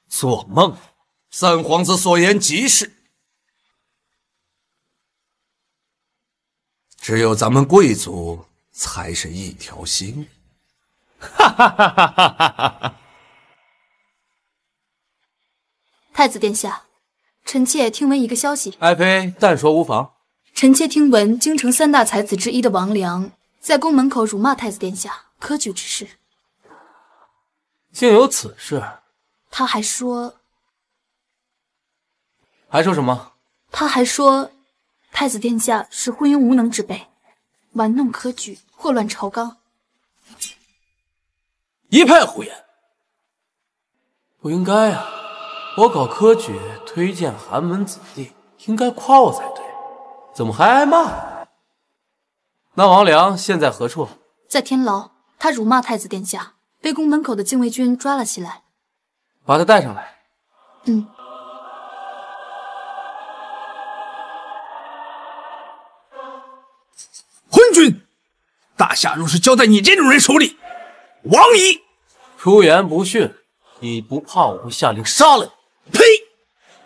做梦！三皇子所言极是，只有咱们贵族才是一条心。哈哈哈哈哈哈！太子殿下，臣妾听闻一个消息。爱妃，但说无妨。臣妾听闻京城3大才子之一的王良在宫门口辱骂太子殿下，科举之事。竟有此事？他还说什么？他还说太子殿下是昏庸无能之辈，玩弄科举，祸乱朝纲。一派胡言！不应该啊！我搞科举，推荐寒门子弟，应该夸我才对，怎么还挨骂？那王良现在何处？在天牢，他辱骂太子殿下，被宫门口的禁卫军抓了起来。把他带上来。昏君，大夏若是交在你这种人手里，亡矣！出言不逊，你不怕我会下令杀了你？呸！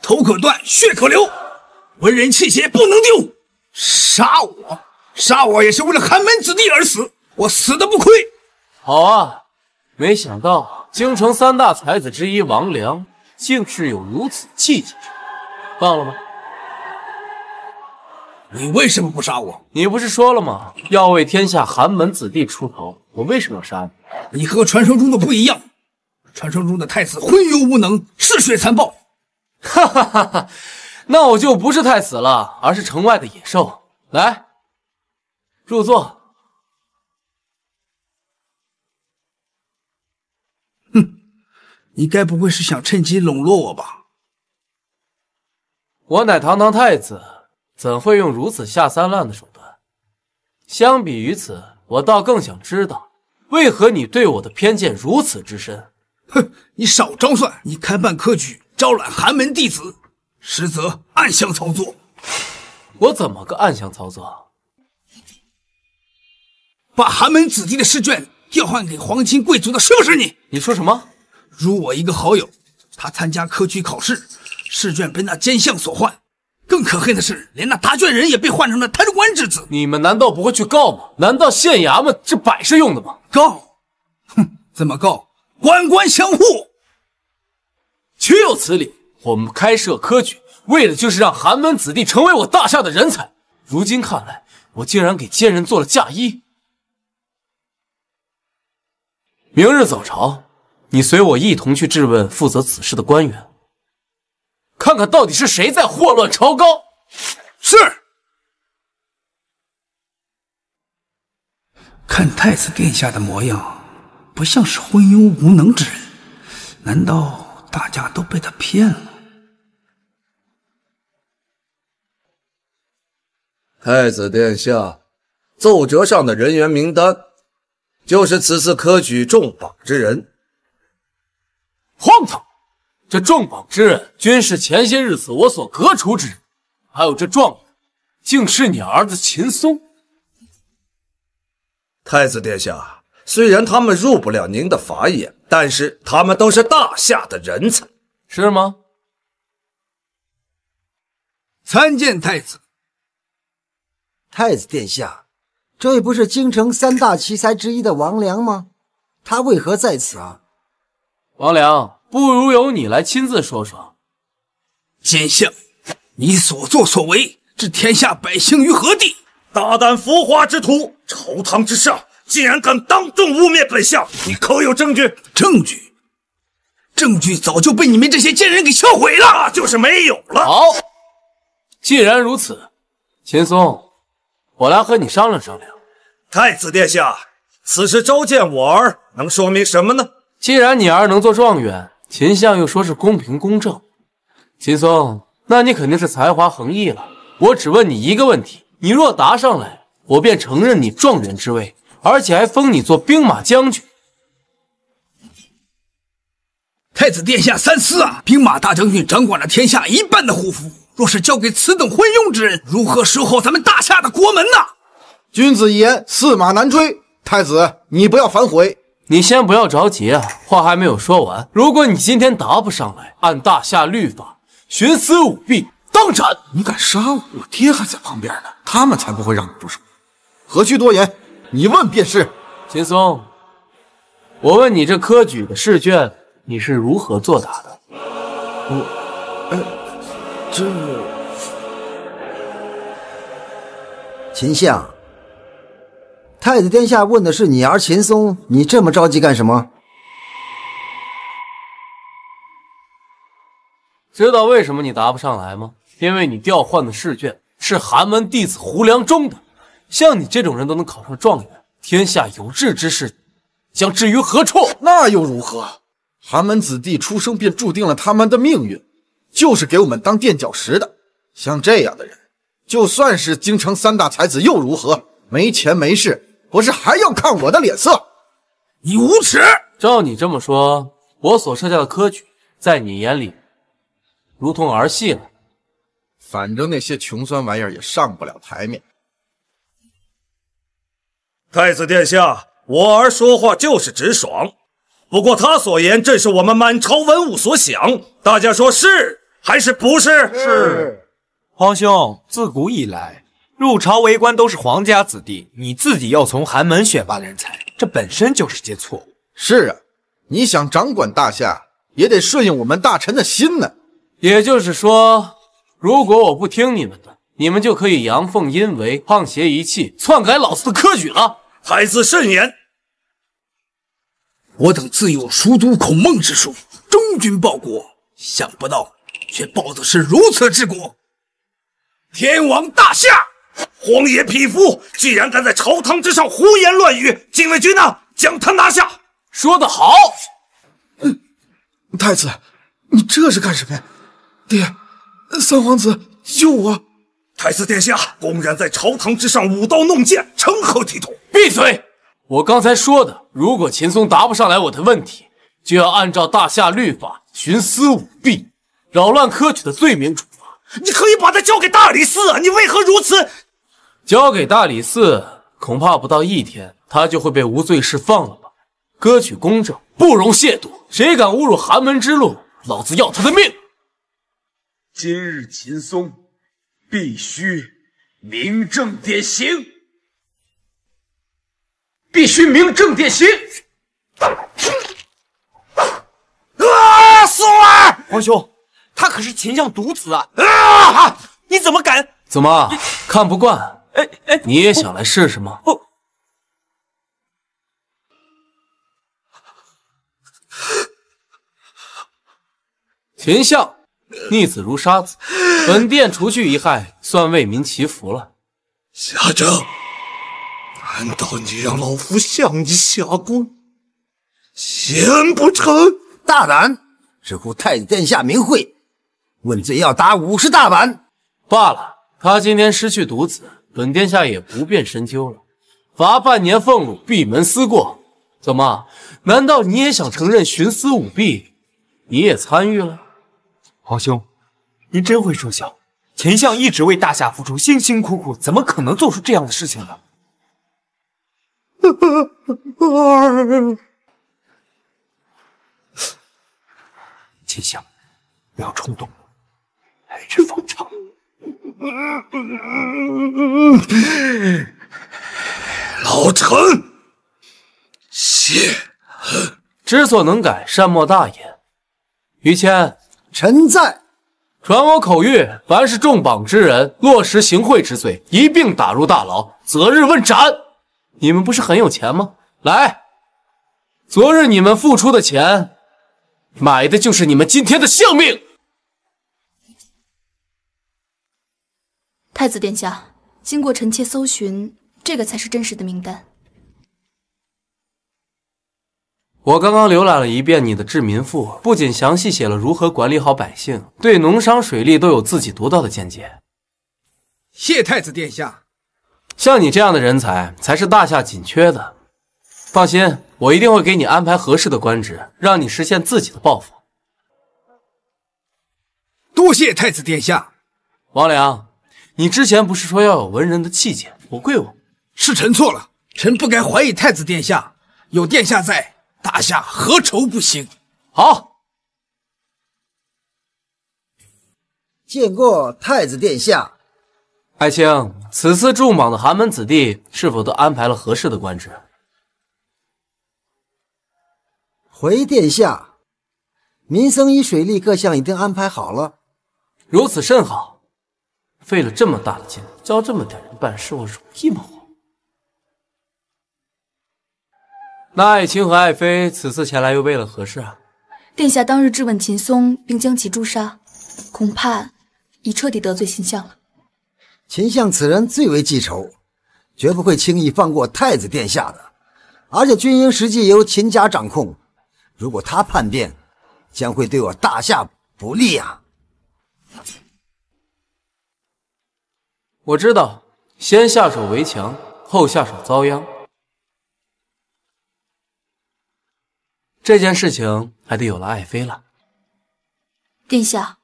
头可断，血可流，文人气血不能丢。杀我也是为了寒门子弟而死，我死的不亏。好啊，没想到京城3大才子之一王良竟是有如此气节，放了吗？你为什么不杀我？你不是说了吗？要为天下寒门子弟出头，我为什么要杀你？你和传说中的不一样，传说中的太子昏庸无能，嗜血残暴。哈哈哈哈！那我就不是太子了，而是城外的野兽。来，入座。哼，你该不会是想趁机笼络我吧？我乃堂堂太子，怎会用如此下三滥的手段？相比于此，我倒更想知道，为何你对我的偏见如此之深？哼，你少装蒜！你开办科举，招揽寒门弟子，实则暗箱操作。我怎么个暗箱操作？把寒门子弟的试卷调换给皇亲贵族的是不是你？你说什么？如我一个好友，他参加科举考试，试卷被那奸相所换。更可恨的是，连那答卷人也被换成了贪官之子。你们难道不会去告吗？难道县衙门是摆设用的吗？告？哼，怎么告？官官相护。岂有此理！我们开设科举，为的就是让寒门子弟成为我大夏的人才。如今看来，我竟然给奸人做了嫁衣。明日早朝，你随我一同去质问负责此事的官员，看看到底是谁在祸乱朝纲。是。看太子殿下的模样，不像是昏庸无能之人，难道大家都被他骗了？太子殿下，奏折上的人员名单，就是此次科举中榜之人。荒唐！这中榜之人，均是前些日子我所革除之人。还有这状元，竟是你儿子秦松。太子殿下，虽然他们入不了您的法眼，但是他们都是大夏的人才，是吗？参见太子。太子殿下，这位不是京城3大奇才之一的王良吗？他为何在此啊？王良，不如由你来亲自说说。奸相，你所作所为，置天下百姓于何地？大胆腐化之徒，朝堂之上竟然敢当众污蔑本相，你可有证据？证据早就被你们这些奸人给销毁了，那就是没有了。好，既然如此，秦松，我来和你商量商量。太子殿下，此事召见我儿，能说明什么呢？既然你儿能做状元，秦相又说是公平公正，秦松，那你肯定是才华横溢了。我只问你一个问题，你若答上来，我便承认你状元之位，而且还封你做兵马将军。太子殿下三思啊！兵马大将军掌管了天下一半的护肤，若是交给此等昏庸之人，如何守候咱们大夏的国门呢？君子一言，驷马难追。太子，你不要反悔。你先不要着急啊，话还没有说完。如果你今天答不上来，按大夏律法，徇私舞弊，当斩。你敢杀我？我爹还在旁边呢，他们才不会让你住手。何须多言，你问便是。秦松，我问你，这科举的试卷你是如何作答的？秦相，太子殿下问的是你儿秦松，你这么着急干什么？知道为什么你答不上来吗？因为你调换的试卷是寒门弟子胡良忠的。像你这种人都能考上状元，天下有志之士将置于何处？那又如何？寒门子弟出生便注定了他们的命运，就是给我们当垫脚石的。像这样的人，就算是京城三大才子又如何？没钱没势，不是还要看我的脸色？你无耻！照你这么说，我所设下的科举，在你眼里如同儿戏了。反正那些穷酸玩意儿也上不了台面。太子殿下，我儿说话就是直爽。不过他所言正是我们满朝文武所想，大家说是还是不是？是。皇兄，自古以来，入朝为官都是皇家子弟，你自己要从寒门选拔人才，这本身就是件错误。是啊，你想掌管大夏，也得顺应我们大臣的心呢。也就是说，如果我不听你们的，你们就可以阳奉阴违、沆瀣一气，篡改老子的科举了。太子慎言。我等自有熟读孔孟之术，忠君报国，想不到却报的是如此之国。天王大夏，荒野匹夫，居然敢在朝堂之上胡言乱语！禁卫军呢？将他拿下！说得好。太子，你这是干什么呀？爹，三皇子救我！太子殿下公然在朝堂之上舞刀弄剑，成何体统？闭嘴！我刚才说的，如果秦松答不上来我的问题，就要按照大夏律法徇私舞弊、扰乱科举的罪名处罚。你可以把他交给大理寺啊！你为何如此？交给大理寺，恐怕不到一天，他就会被无罪释放了吧？歌曲公正，不容亵渎，谁敢侮辱寒门之路，老子要他的命！今日秦松必须明正典刑，必须明正典刑！啊！松儿，皇兄，他可是秦相独子啊！啊！你怎么敢？怎么看不惯？你也想来试试吗？秦相，逆子如杀子，本殿除去一害，算为民祈福了。夏正，难道你让老夫向你下跪？嫌不成？大胆！直呼太子殿下名讳，问罪要打50大板。罢了，他今天失去独子，本殿下也不便深究了，罚半年俸禄，闭门思过。怎么？难道你也想承认徇私舞弊？你也参与了？皇兄，您真会说笑。秦相一直为大夏付出，辛辛苦苦，怎么可能做出这样的事情呢？秦相，不要冲动，来日方长。老臣谢恩。知所能改，善莫大焉。于谦，臣在。传我口谕，凡是重榜之人，落实行贿之罪，一并打入大牢，择日问斩。你们不是很有钱吗？来，昨日你们付出的钱，买的就是你们今天的性命。太子殿下，经过臣妾搜寻，这个才是真实的名单。我刚刚浏览了一遍你的治民赋，不仅详细写了如何管理好百姓，对农商水利都有自己独到的见解。谢太子殿下。像你这样的人才，才是大夏紧缺的。放心，我一定会给你安排合适的官职，让你实现自己的抱负。多谢太子殿下。王良，你之前不是说要有文人的气节，不愧我。是臣错了，臣不该怀疑太子殿下。有殿下在，大夏何愁不行？好。见过太子殿下。爱卿，此次驻莽的寒门子弟是否都安排了合适的官职？回殿下，民生与水利各项已经安排好了。如此甚好。费了这么大的劲，教这么点人办事，我容易吗？那爱卿和爱妃此次前来又为了何事啊？殿下当日质问秦松，并将其诛杀，恐怕已彻底得罪秦相了。秦相此人最为记仇，绝不会轻易放过太子殿下的。而且军营实际由秦家掌控，如果他叛变，将会对我大夏不利啊！我知道，先下手为强，后下手遭殃。这件事情还得有了爱妃了。殿下，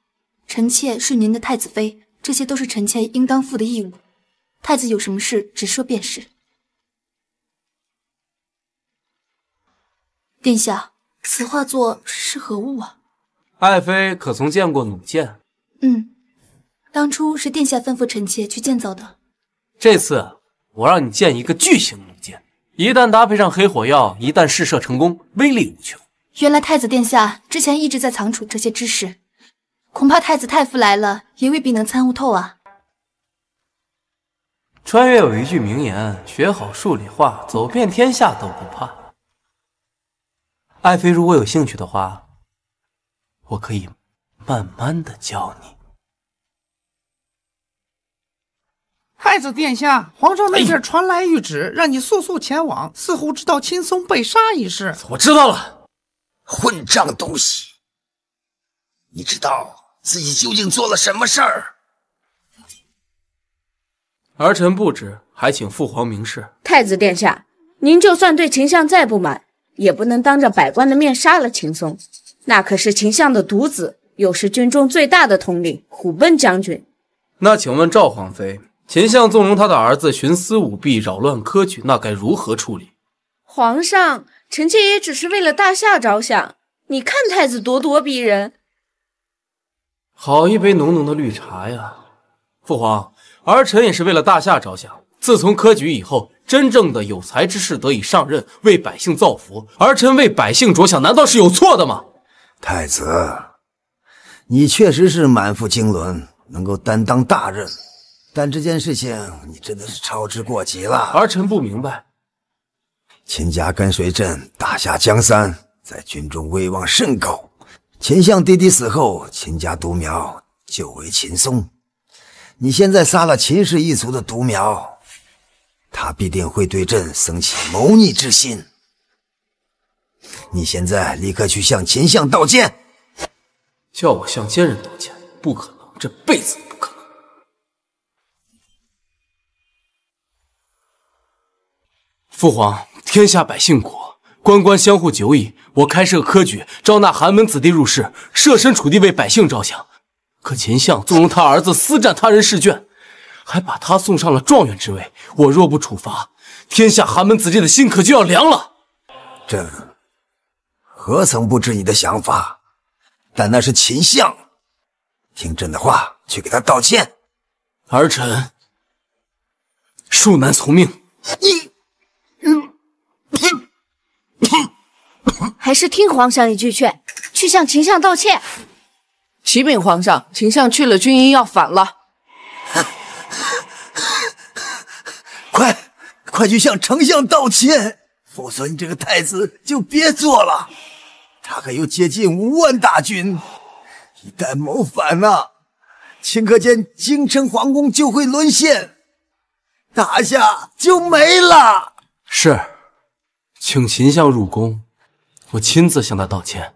臣妾是您的太子妃，这些都是臣妾应当负的义务。太子有什么事，直说便是。殿下，此画作是何物啊？爱妃可曾见过弩箭？当初是殿下吩咐臣妾去建造的。这次我让你建一个巨型弩箭，一旦搭配上黑火药，一旦试射成功，威力无穷。原来太子殿下之前一直在藏储这些知识，恐怕太子太傅来了也未必能参悟透啊。穿越有一句名言，学好数理化，走遍天下都不怕。爱妃如果有兴趣的话，我可以慢慢的教你。太子殿下，皇上那边传来谕旨，让你速速前往，似乎知道秦松被杀一事。我知道了。混账东西！你知道自己究竟做了什么事儿？儿臣不知，还请父皇明示。太子殿下，您就算对秦相再不满，也不能当着百官的面杀了秦松，那可是秦相的独子，又是军中最大的统领虎贲将军。那请问赵皇妃，秦相纵容他的儿子徇私舞弊，扰乱科举，那该如何处理？皇上，臣妾也只是为了大夏着想，你看太子咄咄逼人。好一杯浓浓的绿茶呀！父皇，儿臣也是为了大夏着想。自从科举以后，真正的有才之士得以上任，为百姓造福，儿臣为百姓着想，难道是有错的吗？太子，你确实是满腹经纶，能够担当大任，但这件事情你真的是操之过急了。儿臣不明白。秦家跟随朕大夏江山，在军中威望甚高。秦相弟弟死后，秦家独苗就为秦松。你现在杀了秦氏一族的独苗，他必定会对朕生起谋逆之心。你现在立刻去向秦相道歉。叫我向奸人道歉，不可能，这辈子不可能。父皇，天下百姓苦，官官相护久矣。我开设科举，招纳寒门子弟入仕，设身处地为百姓着想。可秦相纵容他儿子私占他人试卷，还把他送上了状元之位。我若不处罚，天下寒门子弟的心可就要凉了。朕何曾不知你的想法，但那是秦相，听朕的话，去给他道歉。儿臣恕难从命。还是听皇上一句劝，去向秦相道歉。启禀皇上，秦相去了军营要反了。快去向丞相道歉，否则你这个太子就别做了。他还有接近5万大军，一旦谋反了，顷刻间京城皇宫就会沦陷，大夏就没了。是，请秦相入宫，我亲自向他道歉。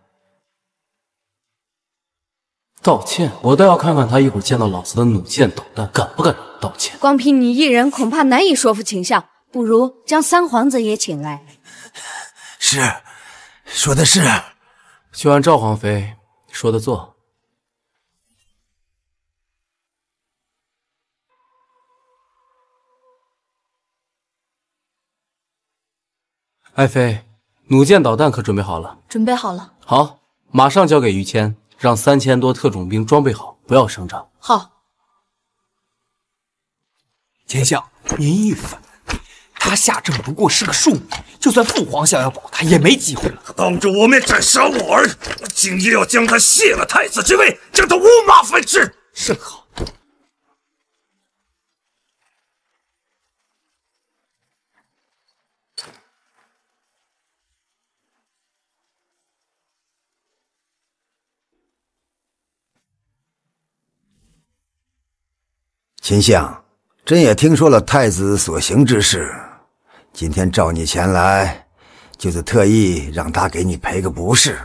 道歉？我倒要看看他一会儿见到老子的弩箭导弹，敢不敢道歉？光凭你一人，恐怕难以说服秦相，不如将三皇子也请来。是，说的是。就按赵皇妃说的做。爱妃，弩箭导弹可准备好了？准备好了。好，马上交给于谦，让3000多特种兵装备好，不要声张。好。丞相，您一反，他下阵不过是个庶民，就算父皇想要保他，也没机会了。他当着我面斩杀我儿，我今夜要将他卸了太子之位，将他五马分尸。甚好。秦相，朕也听说了太子所行之事，今天召你前来，就是特意让他给你赔个不是。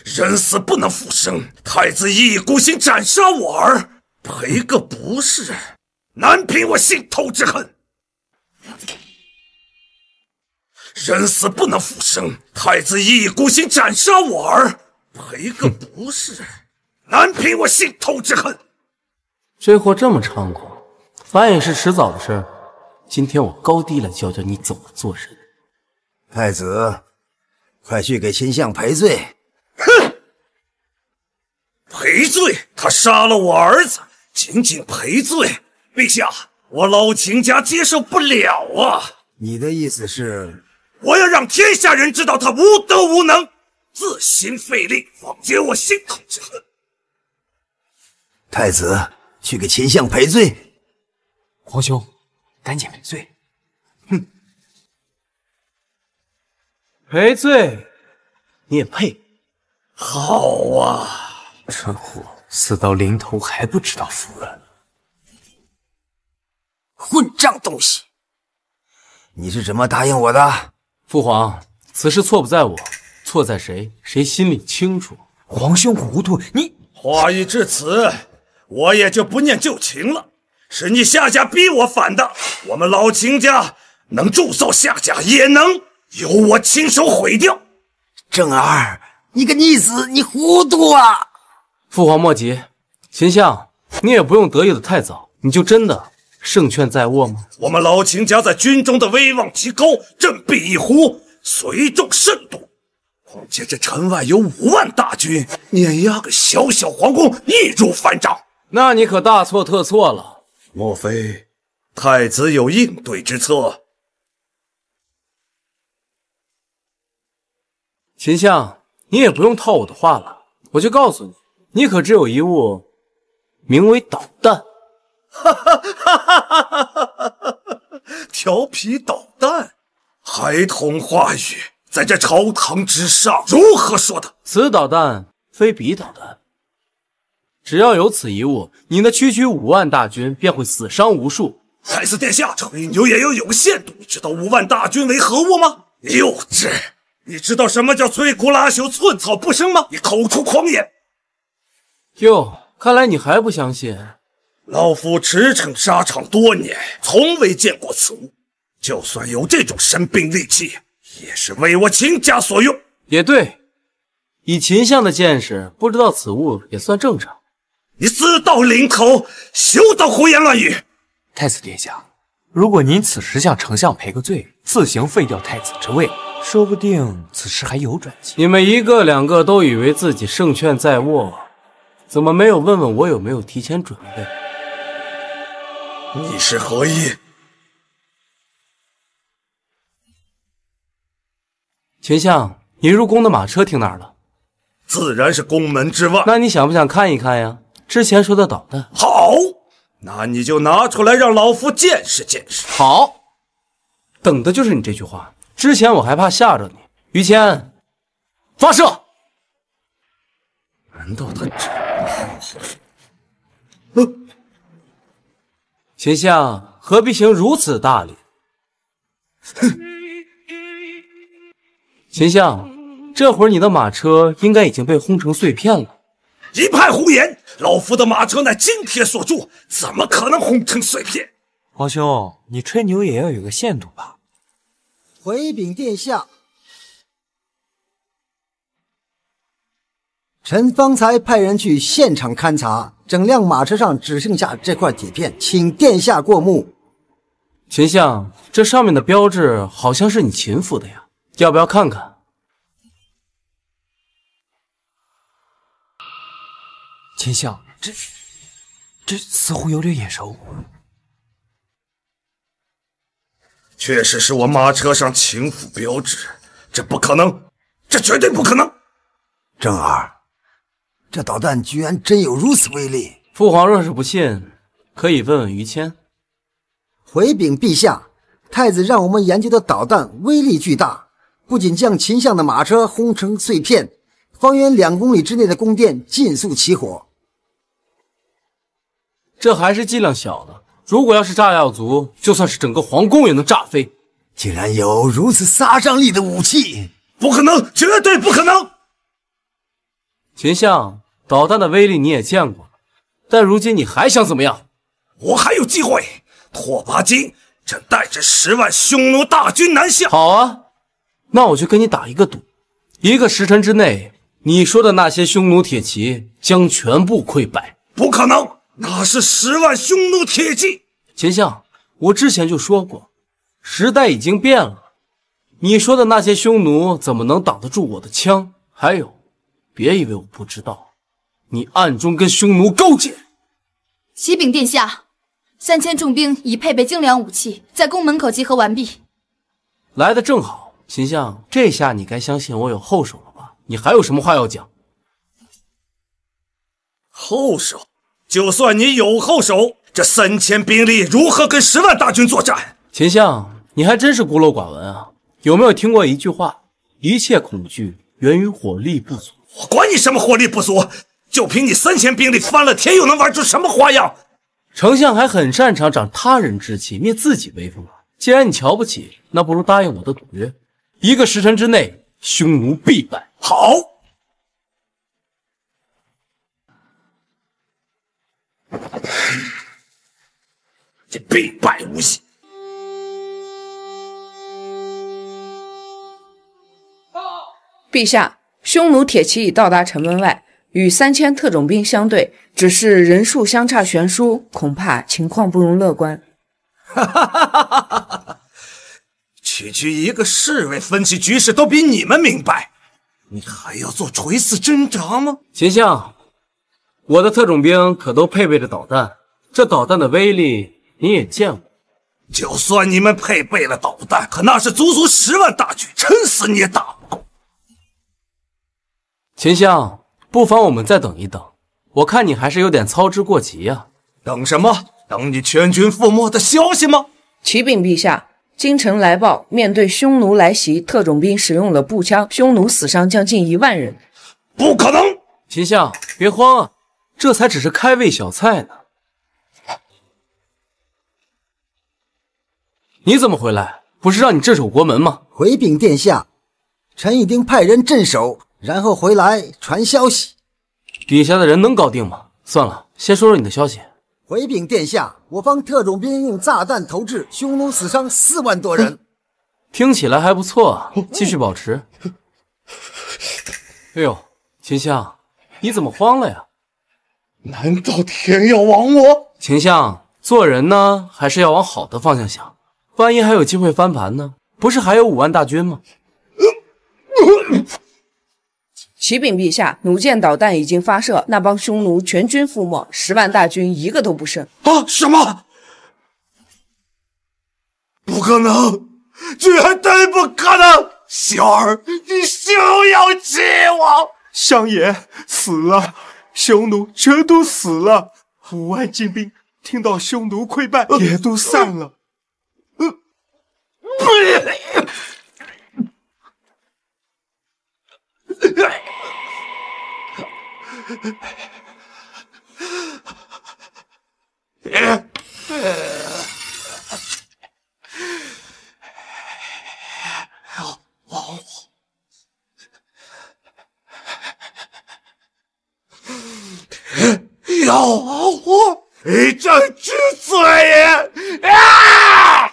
人死不能复生，太子一意孤行斩杀我儿，赔个不是，难平我心头之恨。人死不能复生，太子一意孤行斩杀我儿，赔个不是，难平我心头之恨。这货这么猖狂，反也是迟早的事儿。今天我高低来教教你怎么做人。太子，快去给秦相赔罪。哼！赔罪？他杀了我儿子，仅仅赔罪？陛下，我老秦家接受不了啊！你的意思是？我要让天下人知道他无德无能，自行费力，放解我心头之恨。太子，去给秦相赔罪。皇兄，赶紧赔罪。哼，赔罪，你也配？好啊！这货死到临头还不知道服软。混账东西！你是怎么答应我的？父皇，此事错不在我，错在谁？谁心里清楚。皇兄糊涂，你话已至此，我也就不念旧情了。是你夏家逼我反的，我们老秦家能铸造夏家，也能由我亲手毁掉。正儿，你个逆子，你糊涂啊！父皇莫急，秦相，你也不用得意的太早，你就真的胜券在握吗？我们老秦家在军中的威望极高，振臂一呼，随众甚多。况且这城外有5万大军，碾压个小小皇宫，易如反掌。那你可大错特错了。莫非太子有应对之策？秦相，你也不用套我的话了，我就告诉你，你可只有一物，名为导弹。哈哈哈哈哈哈！调皮捣蛋，孩童话语，在这朝堂之上如何说的？此导弹非彼导弹，只要有此一物，你那区5万大军便会死伤无数。太子殿下，吹牛也要有个限度。你知道5万大军为何物吗？幼稚！你知道什么叫摧枯拉朽、寸草不生吗？你口出狂言！哟，看来你还不相信。老夫驰骋沙场多年，从未见过此物。就算有这种神兵利器，也是为我秦家所用。也对，以秦相的见识，不知道此物也算正常。你自到临头，休得胡言乱语。太子殿下，如果您此时向丞相赔个罪，自行废掉太子之位，说不定此事还有转机。你们1个2个都以为自己胜券在握，怎么没有问问我有没有提前准备？你是何意？秦相，你入宫的马车停哪儿了？自然是宫门之外。那你想不想看一看呀？之前说的导弹。好，那你就拿出来让老夫见识见识。好，等的就是你这句话。之前我还怕吓着你。于谦，发射！难道他真……秦相何必行如此大礼？秦相，这会儿你的马车应该已经被轰成碎片了。一派胡言！老夫的马车乃金铁所铸，怎么可能轰成碎片？皇兄，你吹牛也要有个限度吧？回禀殿下，臣方才派人去现场勘查，整辆马车上只剩下这块铁片，请殿下过目。秦相，这上面的标志好像是你秦府的呀，要不要看看？秦相，这似乎有点眼熟。确实是我马车上秦府标志，这不可能，这绝对不可能！正儿，这导弹居然真有如此威力！父皇若是不信，可以问问于谦。回禀陛下，太子让我们研究的导弹威力巨大，不仅将秦相的马车轰成碎片，方圆2公里之内的宫殿尽速起火。这还是剂量小的，如果要是炸药足，就算是整个皇宫也能炸飞。竟然有如此杀伤力的武器！不可能，绝对不可能！秦相，导弹的威力你也见过了，但如今你还想怎么样？我还有机会！拓跋金正带着10万匈奴大军南下。好啊，那我就跟你打一个赌，1个时辰之内，你说的那些匈奴铁骑将全部溃败。不可能，那是10万匈奴铁骑。秦相，我之前就说过，时代已经变了，你说的那些匈奴怎么能挡得住我的枪？还有，别以为我不知道，你暗中跟匈奴勾结。启禀殿下，3000重兵已配备精良武器，在宫门口集合完毕。来得正好，秦相，这下你该相信我有后手了吧？你还有什么话要讲？后手？就算你有后手，这3000兵力如何跟10万大军作战？秦相，你还真是孤陋寡闻啊！有没有听过一句话？一切恐惧源于火力不足。我管你什么火力不足，就凭你3000兵力翻了天，又能玩出什么花样？丞相还很擅长长他人志气，灭自己威风啊！既然你瞧不起，那不如答应我的赌约，1个时辰之内，匈奴必败。好。这必败无疑。陛下，匈奴铁骑已到达城门外，与3000特种兵相对，只是人数相差悬殊，恐怕情况不容乐观。区区一个侍卫分析局势都比你们明白，你还要做垂死挣扎吗？秦相，我的特种兵可都配备着导弹，这导弹的威力你也见过。就算你们配备了导弹，可那是足足10万大军，撑死你也打不过。秦相，不妨我们再等一等，我看你还是有点操之过急呀。等什么？等你全军覆没的消息吗？启禀陛下，京城来报，面对匈奴来袭，特种兵使用了步枪，匈奴死伤将近1万人。不可能！秦相，别慌啊，这才只是开胃小菜呢。你怎么回来？不是让你镇守国门吗？回禀殿下，臣已经派人镇守，然后回来传消息。底下的人能搞定吗？算了，先说说你的消息。回禀殿下，我方特种兵用炸弹投掷，匈奴死伤4万多人。听起来还不错，继续保持。哎呦，秦相，你怎么慌了呀？难道天要亡我？秦相，做人呢，还是要往好的方向想，万一还有机会翻盘呢？不是还有5万大军吗？启禀陛下，弩箭导弹已经发射，那帮匈奴全军覆没，10万大军一个都不剩。啊！什么？不可能！绝对不可能！小儿，你休要欺我！相爷死了，匈奴全都死了，5万精兵听到匈奴溃败，也都散了。要亡我，非正之罪也！啊！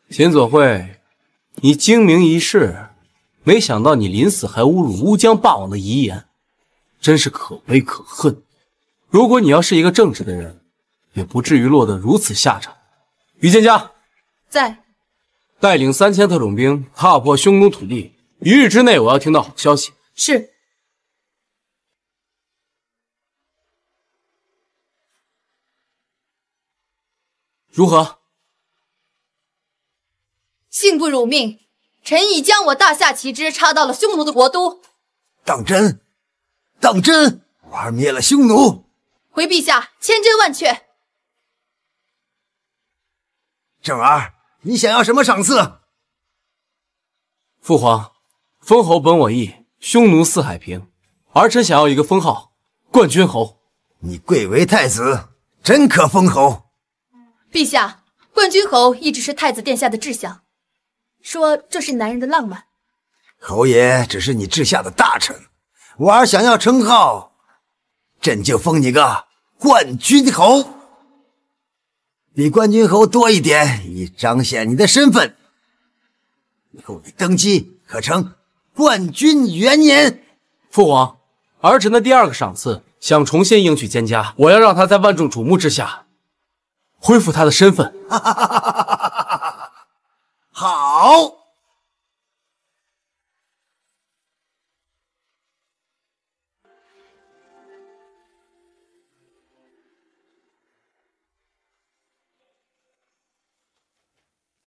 秦佐惠，你精明一世，没想到你临死还侮辱乌江霸王的遗言，真是可悲可恨。如果你要是一个正直的人，也不至于落得如此下场。于蒹葭在，带领3000特种兵踏破匈奴土地，1日之内我要听到好消息。是。如何？幸不辱命，臣已将我大夏旗帜插到了匈奴的国都。当真？当真？玩灭了匈奴？回陛下千真万确。正儿，你想要什么赏赐？父皇，封侯本我意，匈奴四海平，儿臣想要一个封号，冠军侯。你贵为太子，真可封侯。陛下，冠军侯一直是太子殿下的志向，说这是男人的浪漫。侯爷只是你治下的大臣，我儿想要称号，朕就封你个冠军侯。比冠军侯多一点，以彰显你的身份。以后你登基可称冠军元年。父皇，儿臣的第2个赏赐，想重新迎娶蒹葭，我要让她在万众瞩目之下恢复她的身份。好。